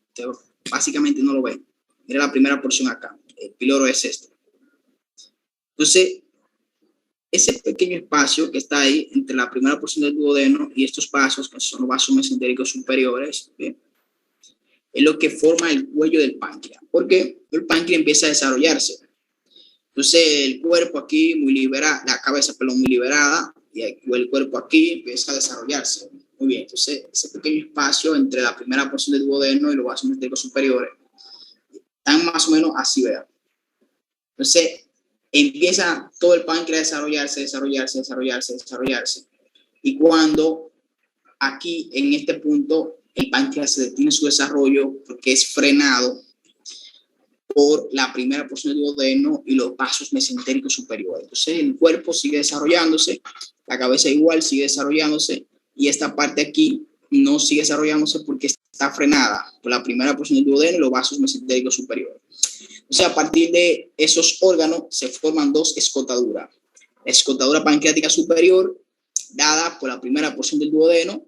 Usted básicamente no lo ve. Mira la primera porción acá. El píloro es este. Entonces, ese pequeño espacio que está ahí entre la primera porción del duodeno y estos vasos, que son los vasos mesentéricos superiores, ¿bien? Es lo que forma el cuello del páncreas. Porque el páncreas empieza a desarrollarse. Entonces, el cuerpo aquí muy liberada, la cabeza, perdón, muy liberada, y el cuerpo aquí empieza a desarrollarse. Muy bien, entonces, ese pequeño espacio entre la primera porción del duodeno y los vasos mesentéricos superiores, están más o menos así, vean. Entonces, empieza todo el páncreas a desarrollarse. Y cuando aquí, en este punto, el páncreas se detiene su desarrollo porque es frenado por la primera porción del duodeno y los vasos mesentéricos superiores. Entonces, el cuerpo sigue desarrollándose, la cabeza igual sigue desarrollándose, y esta parte aquí no sigue desarrollándose porque está frenada por la primera porción del duodeno y los vasos mesentéricos superiores. O sea, a partir de esos órganos se forman dos escotaduras. La escotadura pancreática superior, dada por la primera porción del duodeno,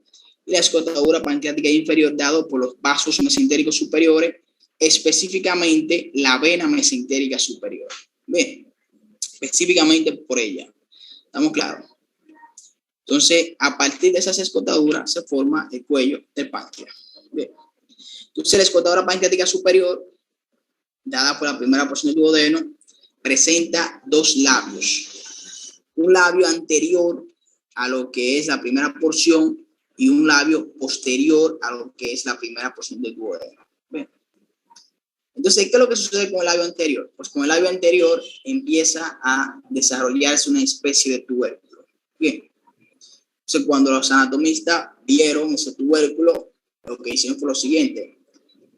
y la escotadura pancreática inferior, dada por los vasos mesentéricos superiores, específicamente la vena mesentérica superior. Bien, específicamente por ella. ¿Estamos claros? Entonces, a partir de esas escotaduras se forma el cuello del páncreas. Bien. Entonces, la escotadura pancreática superior, dada por la primera porción del duodeno, presenta dos labios. Un labio anterior a lo que es la primera porción y un labio posterior a lo que es la primera porción del duodeno. Bien. Entonces, ¿qué es lo que sucede con el labio anterior? Pues con el labio anterior empieza a desarrollarse una especie de tubérculo. Bien. Entonces, cuando los anatomistas vieron ese tubérculo, lo que hicieron fue lo siguiente.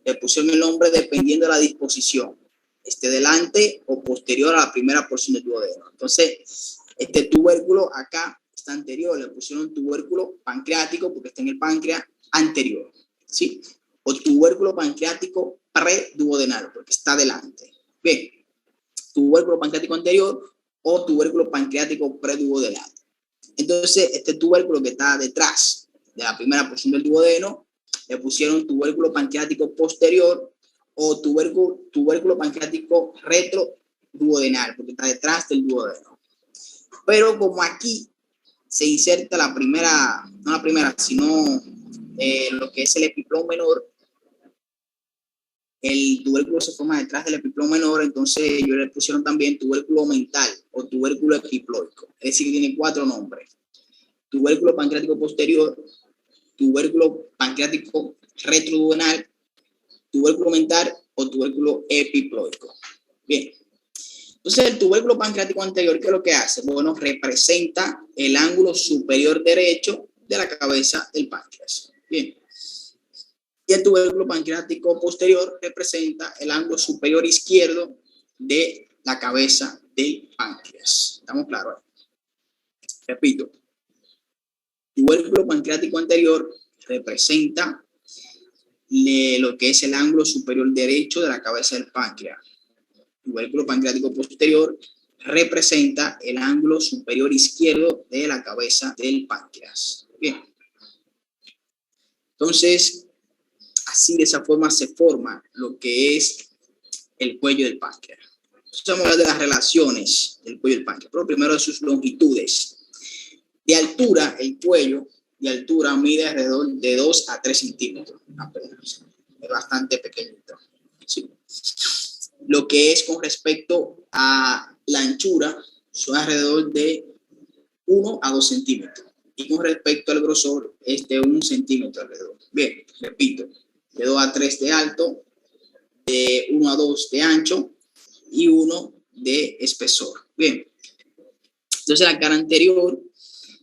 Le pusieron el nombre dependiendo de la disposición, delante o posterior a la primera porción del duodeno. Entonces, este tubérculo acá está anterior, le pusieron tubérculo pancreático porque está en el páncreas anterior, ¿sí? o tubérculo pancreático preduodenal, porque está delante. Bien, tubérculo pancreático anterior o tubérculo pancreático preduodenal. Entonces, este tubérculo que está detrás de la primera porción del duodeno, le pusieron tubérculo pancreático posterior o tubérculo pancreático retroduodenal, porque está detrás del duodeno. Pero como aquí se inserta la primera, no la primera, sino lo que es el epiplón menor, el tubérculo se forma detrás del epiplón menor, entonces ellos le pusieron también tubérculo mental o tubérculo epiploico, es decir, que tiene 4 nombres: tubérculo pancreático posterior, tubérculo pancreático retroduodenal, tubérculo mental o tubérculo epiploico. Bien, entonces el tubérculo pancreático anterior, ¿qué es lo que hace? Bueno, representa el ángulo superior derecho de la cabeza del páncreas. Bien. Y el tubérculo pancreático posterior representa el ángulo superior izquierdo de la cabeza del páncreas. ¿Estamos claros? Repito. Tubérculo pancreático anterior representa lo que es el ángulo superior derecho de la cabeza del páncreas. Tubérculo pancreático posterior representa el ángulo superior izquierdo de la cabeza del páncreas. Bien. Entonces, así de esa forma se forma lo que es el cuello del páncreas. Entonces vamos a hablar de las relaciones del cuello del páncreas, pero primero de sus longitudes. De altura, el cuello de altura mide alrededor de 2 a 3 centímetros apenas. Es bastante pequeñito. Sí. Lo que es con respecto a la anchura, son alrededor de 1 a 2 centímetros. Y con respecto al grosor, es de 1 centímetro alrededor. Bien, repito, de 2 a 3 de alto, de 1 a 2 de ancho y 1 de espesor. Bien, entonces la cara anterior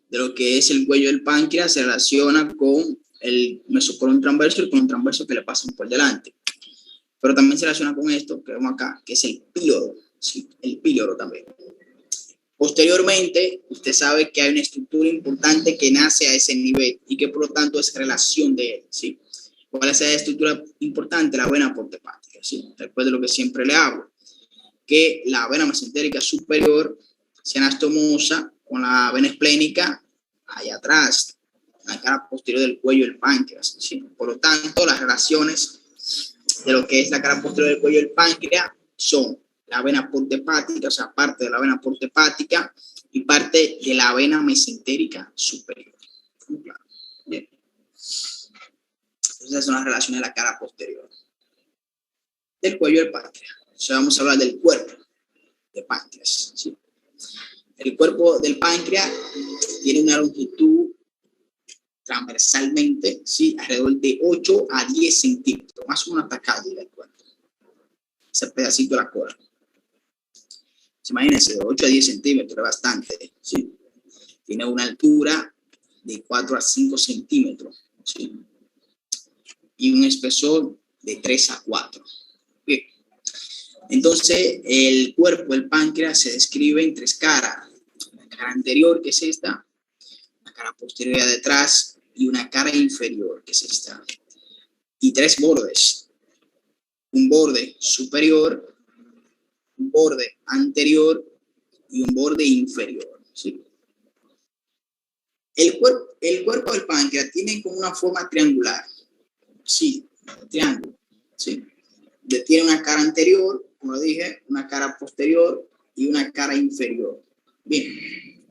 de lo que es el cuello del páncreas se relaciona con el mesocolon transverso y el colon transverso que le pasan por delante. Pero también se relaciona con esto que vemos acá, que es el píloro, ¿sí? El píloro también. Posteriormente, usted sabe que hay una estructura importante que nace a ese nivel y que por lo tanto es relación de él, ¿sí? ¿Cuál es esa estructura importante? La vena porta hepática, ¿sí? Recuerde lo que siempre le hablo, que la vena mesentérica superior se anastomosa con la vena esplénica allá atrás, en la cara posterior del cuello del páncreas, ¿sí? Por lo tanto, las relaciones de lo que es la cara posterior del cuello del páncreas son la vena porta hepática, o sea, parte de la vena porta hepática y parte de la vena mesentérica superior. Claro. Bien. Entonces, son las relaciones de la cara posterior del cuello del páncreas. Entonces, vamos a hablar del cuerpo del páncreas, ¿sí? El cuerpo del páncreas tiene una longitud transversalmente, ¿sí? Alrededor de 8 a 10 centímetros, más o menos hasta acá llega el cuerpo. Ese pedacito de la cola. Imagínense, de 8 a 10 centímetros, es bastante, ¿sí? Tiene una altura de 4 a 5 centímetros, ¿sí? Y un espesor de 3 a 4. Bien. Entonces, el cuerpo del páncreas se describe en 3 caras. La cara anterior, que es esta, la cara posterior de detrás y una cara inferior, que es esta. Y 3 bordes. Un borde superior, un borde anterior y un borde inferior, ¿sí? El cuerpo del páncreas tiene como una forma triangular, sí, triángulo, ¿sí? Tiene una cara anterior, como lo dije, una cara posterior y una cara inferior. Bien,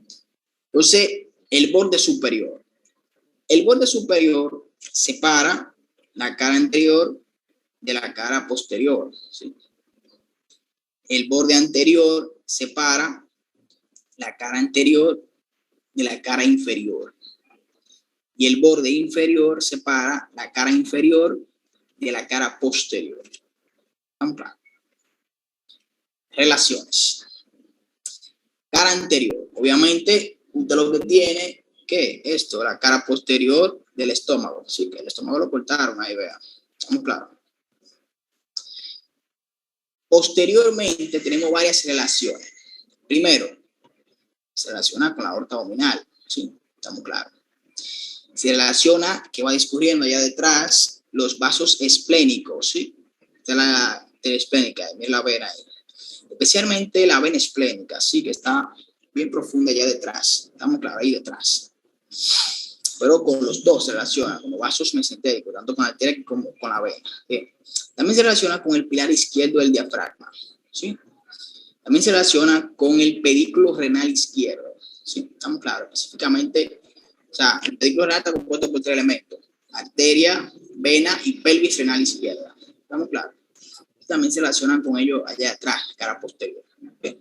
entonces el borde superior. El borde superior separa la cara anterior de la cara posterior, ¿sí? El borde anterior separa la cara anterior de la cara inferior. Y el borde inferior separa la cara inferior de la cara posterior. Relaciones. Cara anterior. Obviamente, usted lo que tiene, ¿qué? Esto, la cara posterior del estómago. Sí, que el estómago lo cortaron, ahí vean. Estamos claros. Posteriormente tenemos varias relaciones. Primero, se relaciona con la aorta abdominal, ¿sí? Estamos claros. Se relaciona que va discurriendo allá detrás los vasos esplénicos, ¿sí? Esta es la arteria esplénica, mira la vena ahí. Especialmente la vena esplénica, ¿sí? Que está bien profunda allá detrás. Estamos claros, ahí detrás. Pero con los dos se relaciona, con los vasos mesentéricos, tanto con la arteria como con la vena. Bien. También se relaciona con el pilar izquierdo del diafragma, ¿sí? También se relaciona con el pedículo renal izquierdo, ¿sí? Estamos claros, específicamente, o sea, el pedículo renal está compuesto por 3 elementos: arteria, vena y pelvis renal izquierda. ¿Estamos claros? También se relacionan con ellos allá atrás, cara posterior. ¿Okay?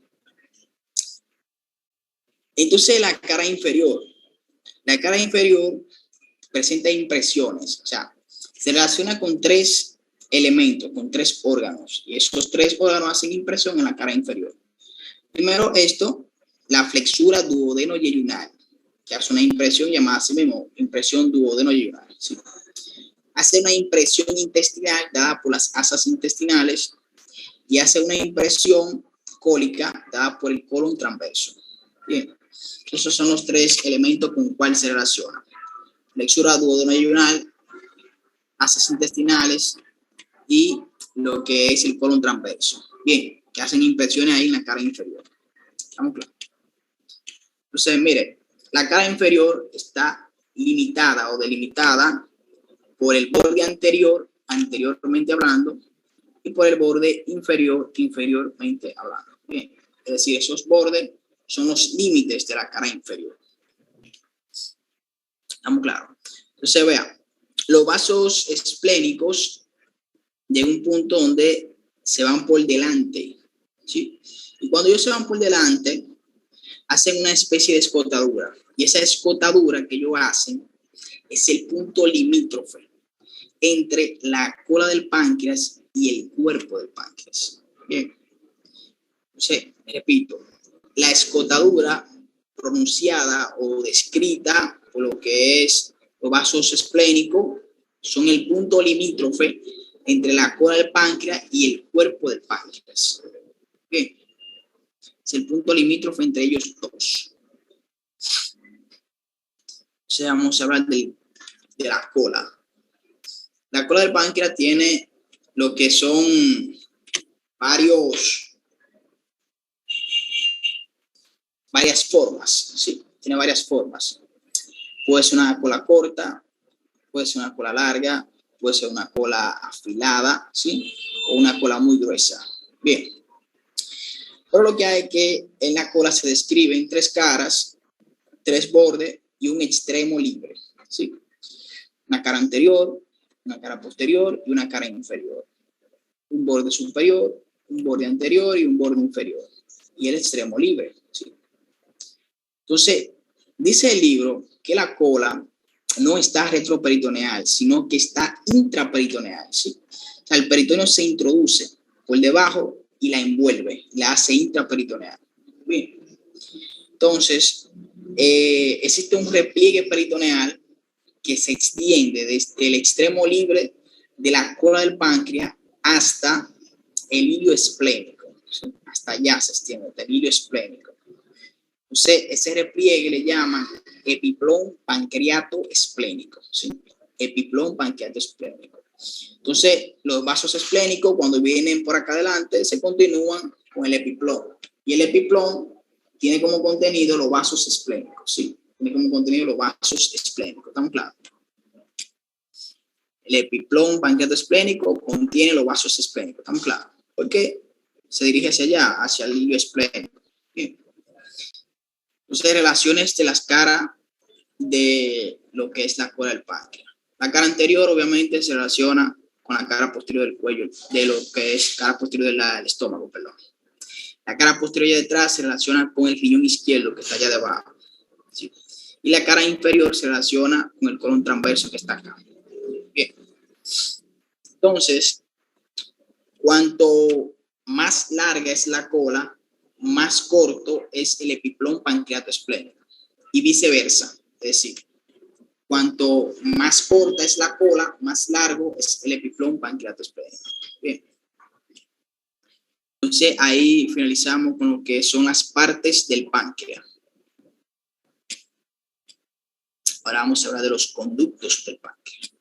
Entonces, la cara inferior. La cara inferior presenta impresiones, o sea, se relaciona con 3 elementos, con 3 órganos, y esos 3 órganos hacen impresión en la cara inferior. Primero, la flexura duodeno-yeyunal, que hace una impresión llamada así mismo, impresión duodeno-yeyunal, ¿sí? Hace una impresión intestinal dada por las asas intestinales y hace una impresión cólica dada por el colon transverso. Bien, esos son los 3 elementos con los cuales se relaciona: flexura duodeno-yeyunal, asas intestinales y lo que es el colon transverso. Bien, que hacen impresiones ahí en la cara inferior. ¿Estamos claros? Entonces, mire, la cara inferior está limitada o delimitada por el borde anterior, anteriormente hablando, y por el borde inferior, inferiormente hablando. Bien, es decir, esos bordes son los límites de la cara inferior. ¿Estamos claros? Entonces, vea, los vasos esplénicos llegan a un punto donde se van por delante, ¿sí? Y cuando ellos se van por delante, hacen una especie de escotadura. Y esa escotadura que ellos hacen es el punto limítrofe entre la cola del páncreas y el cuerpo del páncreas. Bien. Entonces, repito, la escotadura pronunciada o descrita por lo que es los vasos esplénicos son el punto limítrofe entre la cola del páncreas y el cuerpo del páncreas. Bien. Es el punto limítrofe entre ellos dos. O sea, vamos a hablar de la cola. La cola del páncreas tiene lo que son varias formas, ¿sí? Tiene varias formas. Puede ser una cola corta, puede ser una cola larga, puede ser una cola afilada, ¿sí? O una cola muy gruesa. Bien. Pero lo que hay es que en la cola se describen 3 caras, 3 bordes y un extremo libre, ¿sí? Una cara anterior, una cara posterior y una cara inferior. Un borde superior, un borde anterior y un borde inferior. Y el extremo libre, ¿sí? Entonces, dice el libro que la cola no está retroperitoneal, sino que está intraperitoneal, ¿sí? O sea, el peritoneo se introduce por debajo y la envuelve, la hace intraperitoneal. Bien. Entonces, existe un repliegue peritoneal que se extiende desde el extremo libre de la cola del páncreas hasta el hilio esplénico. ¿Sí? Hasta allá se extiende, hasta el hilio esplénico. Entonces, ese repliegue le llaman epiplón pancreato esplénico. ¿Sí? Epiplón pancreato esplénico. Entonces, los vasos esplénicos, cuando vienen por acá adelante, se continúan con el epiplón. Y el epiplón tiene como contenido los vasos esplénicos, ¿sí? Tiene como contenido los vasos esplénicos. ¿Estamos claros? El epiplón pancreato esplénico contiene los vasos esplénicos. ¿Estamos claros? Porque se dirige hacia allá, hacia el hilio esplénico. Bien. Entonces, relaciones de las caras de lo que es la cola del páncreas. La cara anterior, obviamente, se relaciona con la cara posterior del cuello, de lo que es cara posterior del estómago, perdón. La cara posterior allá detrás se relaciona con el riñón izquierdo, que está allá debajo. ¿Sí? Y la cara inferior se relaciona con el colon transverso, que está acá. Bien. Entonces, cuanto más larga es la cola, más corto es el epiplón pancreato esplénico. Y viceversa. Es decir, cuanto más corta es la cola, más largo es el epiplón pancreato esplénico. Bien. Entonces, ahí finalizamos con lo que son las partes del páncreas. Ahora vamos a hablar de los conductos del páncreas.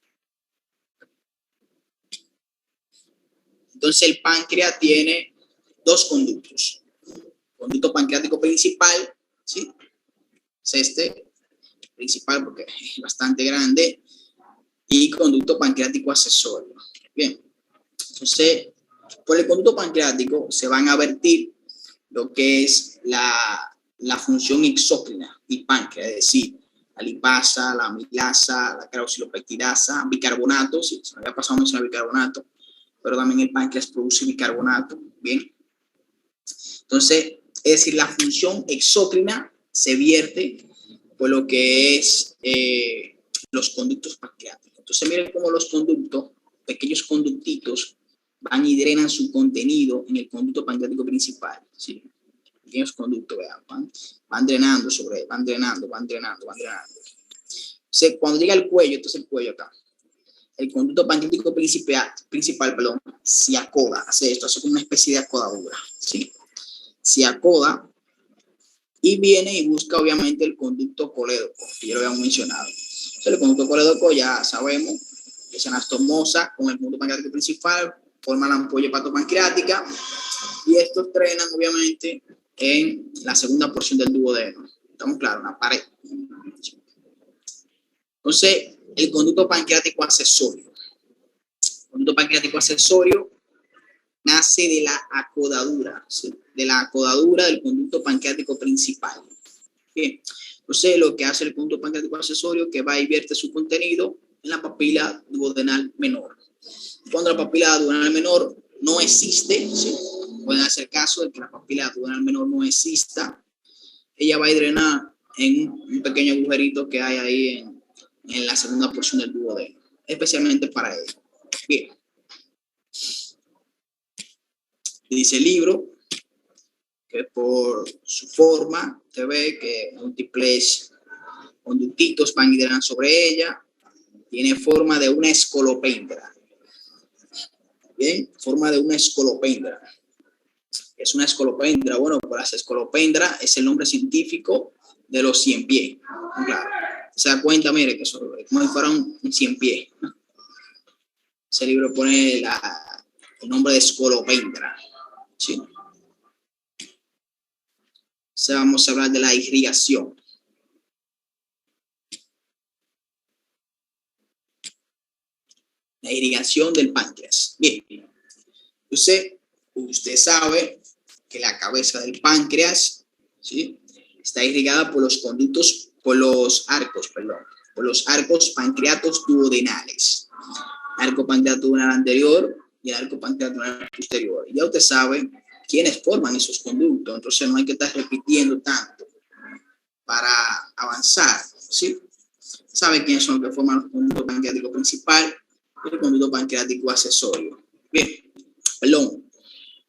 Entonces el páncreas tiene dos conductos. Conducto pancreático principal, ¿sí? Es este, principal porque es bastante grande, y conducto pancreático accesorio. Bien, entonces por el conducto pancreático se van a vertir lo que es la función exócrina del páncreas, es decir, la lipasa, la amilasa, la carboxilopeptidasa, bicarbonato, sí, se me había pasado a mencionar bicarbonato, pero también el páncreas produce bicarbonato, bien. Entonces, es decir, la función exócrina se vierte por lo que es los conductos pancreáticos. Entonces, miren cómo los conductos, pequeños conductitos, van y drenan su contenido en el conducto pancreático principal, ¿sí? Pequeños conductos, vean, van drenando sobre, van drenando. Entonces, cuando llega al cuello, entonces el cuello acá, el conducto pancreático principal, perdón, se acoda, hace esto, hace como una especie de acodadura, ¿sí? Se acoda y viene y busca obviamente el conducto colédoco, que ya lo habíamos mencionado. Entonces, el conducto colédoco ya sabemos que es anastomosa con el conducto pancreático principal, forma la ampolla hepatopancreática y estos drenan obviamente en la segunda porción del duodeno. Estamos claros, una pared. Entonces, el conducto pancreático accesorio. El conducto pancreático accesorio nace de la acodadura, ¿sí? De la acodadura del conducto pancreático principal. Bien. Entonces, lo que hace el conducto pancreático accesorio que va y vierte su contenido en la papila duodenal menor. Cuando la papila duodenal menor no existe, ¿sí? Pueden hacer caso de que la papila duodenal menor no exista, ella va a drenar en un pequeño agujerito que hay ahí en la segunda porción del duodeno, especialmente para ello. Bien. Dice el libro que por su forma, usted ve que múltiples conductitos van y drenan sobre ella, tiene forma de una escolopendra. Bien, forma de una escolopendra. Es una escolopendra. Bueno, pues las escolopendra es el nombre científico de los 100 pies. Claro. Se da cuenta, mire, que es como si fuera un 100 pies. Ese libro pone el nombre de escolopendra. ¿Sí? O sea, vamos a hablar de la irrigación. La irrigación del páncreas. Bien. Usted sabe que la cabeza del páncreas, ¿sí? Está irrigada por los conductos, por los arcos pancreatos duodenales. Arco pancreato duodenal anterior y el arco pancreato duodenal posterior. Ya usted sabe quiénes forman esos conductos, entonces no hay que estar repitiendo tanto para avanzar, ¿sí? ¿Sabe quiénes son los que forman los conductos pancreáticos principal y el conducto pancreático accesorio? Bien, perdón.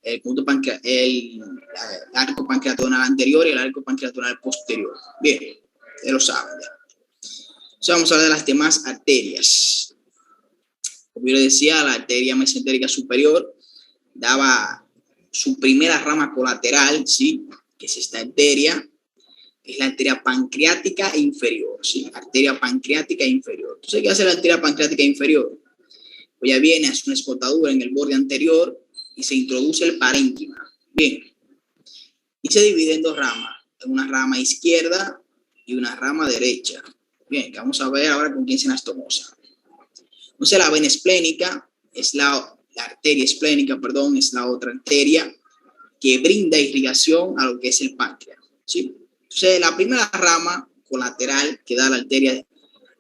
El arco pancreato duodenal anterior y el arco pancreato duodenal posterior. Bien, ya lo saben. Entonces vamos a hablar de las demás arterias. Como yo le decía, la arteria mesentérica superior daba su primera rama colateral, ¿sí? Que es esta arteria, que es la arteria pancreática inferior, ¿sí? Arteria pancreática inferior. Entonces, ¿qué hace la arteria pancreática inferior? Pues ya viene, hace una escotadura en el borde anterior y se introduce el parénquima. Bien. Y se divide en dos ramas. Una rama izquierda y una rama derecha. Bien, que vamos a ver ahora con quién se anastomosa. Entonces, la vena esplénica es la arteria esplénica, perdón, es la otra arteria que brinda irrigación a lo que es el páncreas, ¿sí? Entonces, la primera rama colateral que da la arteria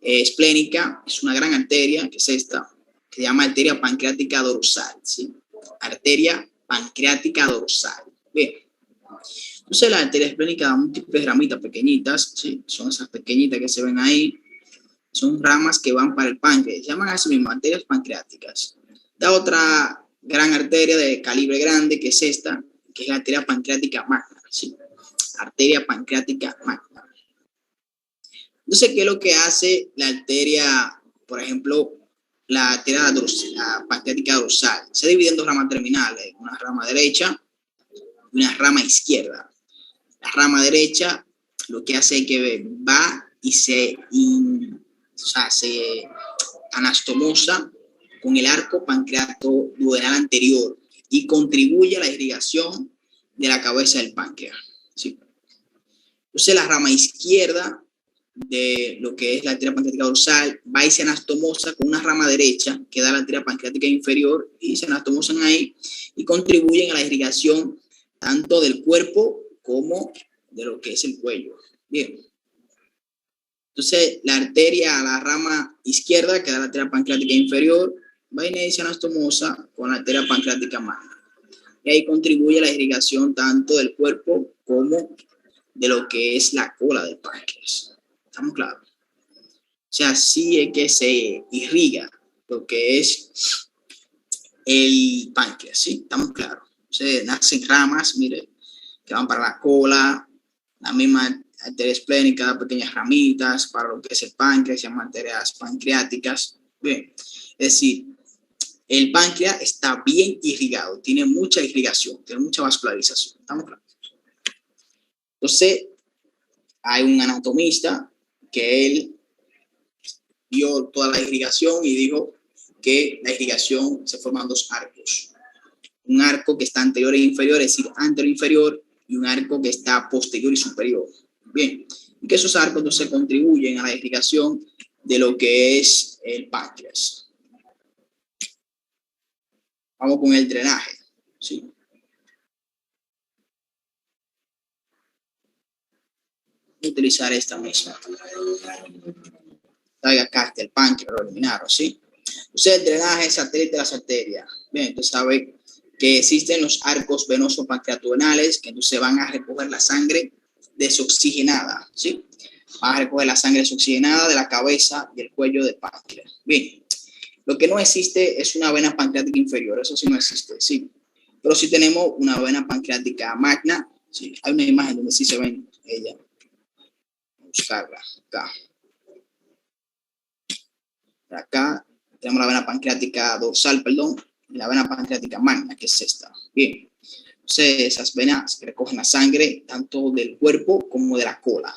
esplénica es una gran arteria, que es esta, que se llama arteria pancreática dorsal, ¿sí? Arteria pancreática dorsal. Bien. Entonces, la arteria esplénica da múltiples ramitas pequeñitas, ¿sí? Son esas pequeñitas que se ven ahí. Son ramas que van para el páncreas. Se llaman así mismo arterias pancreáticas. Da otra gran arteria de calibre grande, que es esta, que es la arteria pancreática magna, ¿sí? Arteria pancreática magna. Entonces, ¿qué es lo que hace la arteria, por ejemplo, la arteria la pancreática dorsal? Se divide en dos ramas terminales, una rama derecha y una rama izquierda. La rama derecha lo que hace es que va y se anastomosa con el arco pancreatoduodenal anterior y contribuye a la irrigación de la cabeza del páncreas. ¿Sí? Entonces, la rama izquierda de lo que es la arteria pancreática dorsal va y se anastomosa con una rama derecha que da la arteria pancreática inferior y se anastomosan ahí y contribuyen a la irrigación tanto del cuerpo como de lo que es el cuello. Bien. Entonces, la arteria a la rama izquierda, que da la arteria pancreática inferior, va y se anastomosa con la arteria pancreática magna. Y ahí contribuye a la irrigación tanto del cuerpo como de lo que es la cola del páncreas. ¿Estamos claros? O sea, sí es que se irriga lo que es el páncreas, ¿sí? ¿Estamos claros? O sea, nacen ramas, mire, que van para la cola, la misma arteria esplénica da pequeñas ramitas para lo que es el páncreas, se llaman arterias pancreáticas. Bien, es decir, el páncreas está bien irrigado, tiene mucha irrigación, tiene mucha vascularización. ¿Estamos claros? Entonces, hay un anatomista que él vio toda la irrigación y dijo que la irrigación se forman dos arcos. Un arco que está anterior e inferior, es decir, anterior e inferior, y un arco que está posterior y superior. Bien, y que esos arcos entonces contribuyen a la irrigación de lo que es el páncreas. Vamos con el drenaje. ¿Sí? Voy a utilizar esta misma. Acá está el páncreas, lo eliminaron, ¿sí? Entonces, el drenaje es satélite de las arterias. Bien, entonces sabe que existen los arcos venosos pancreatoduodenales que entonces van a recoger la sangre desoxigenada, ¿sí? Van a recoger la sangre desoxigenada de la cabeza y el cuello del páncreas. Bien, lo que no existe es una vena pancreática inferior, eso sí no existe, ¿sí? Pero sí tenemos una vena pancreática magna, ¿sí? Hay una imagen donde sí se ven ella. Vamos a buscarla acá. Acá tenemos la vena pancreática dorsal, perdón, y la vena pancreática magna, que es esta. Bien, entonces esas venas recogen la sangre tanto del cuerpo como de la cola.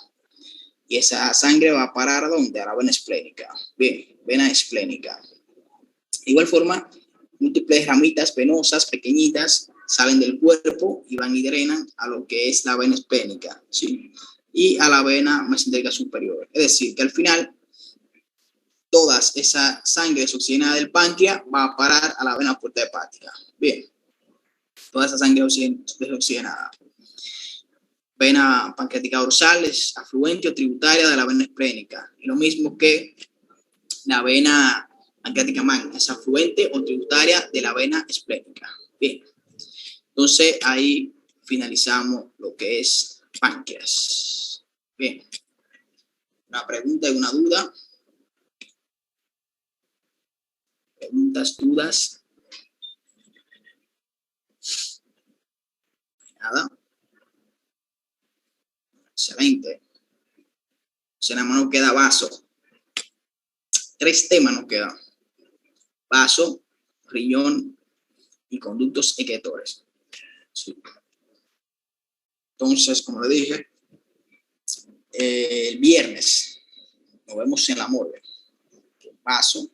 Y esa sangre va a parar ¿a dónde? A la vena esplénica. Bien, vena esplénica. De igual forma, múltiples ramitas venosas pequeñitas salen del cuerpo y van y drenan a lo que es la vena esplénica, ¿sí? Y a la vena mesentérica superior. Es decir, que al final toda esa sangre desoxigenada del páncreas va a parar a la vena porta hepática. Bien, toda esa sangre desoxigenada. Vena pancreática dorsal es afluente o tributaria de la vena esplénica. Y lo mismo que la vena pancreática magna, es afluente o tributaria de la vena esplénica. Bien, entonces ahí finalizamos lo que es páncreas. Bien, una pregunta y una duda. Preguntas, dudas. Nada. Excelente. Se nada más nos queda vaso. 3 temas nos quedan. Vaso, riñón y conductos excretores. Sí. Entonces, como le dije, el viernes nos vemos en la morgue. Vaso.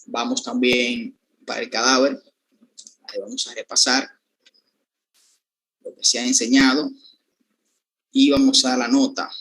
Vamos también para el cadáver. Ahí vamos a repasar lo que se ha enseñado y vamos a la nota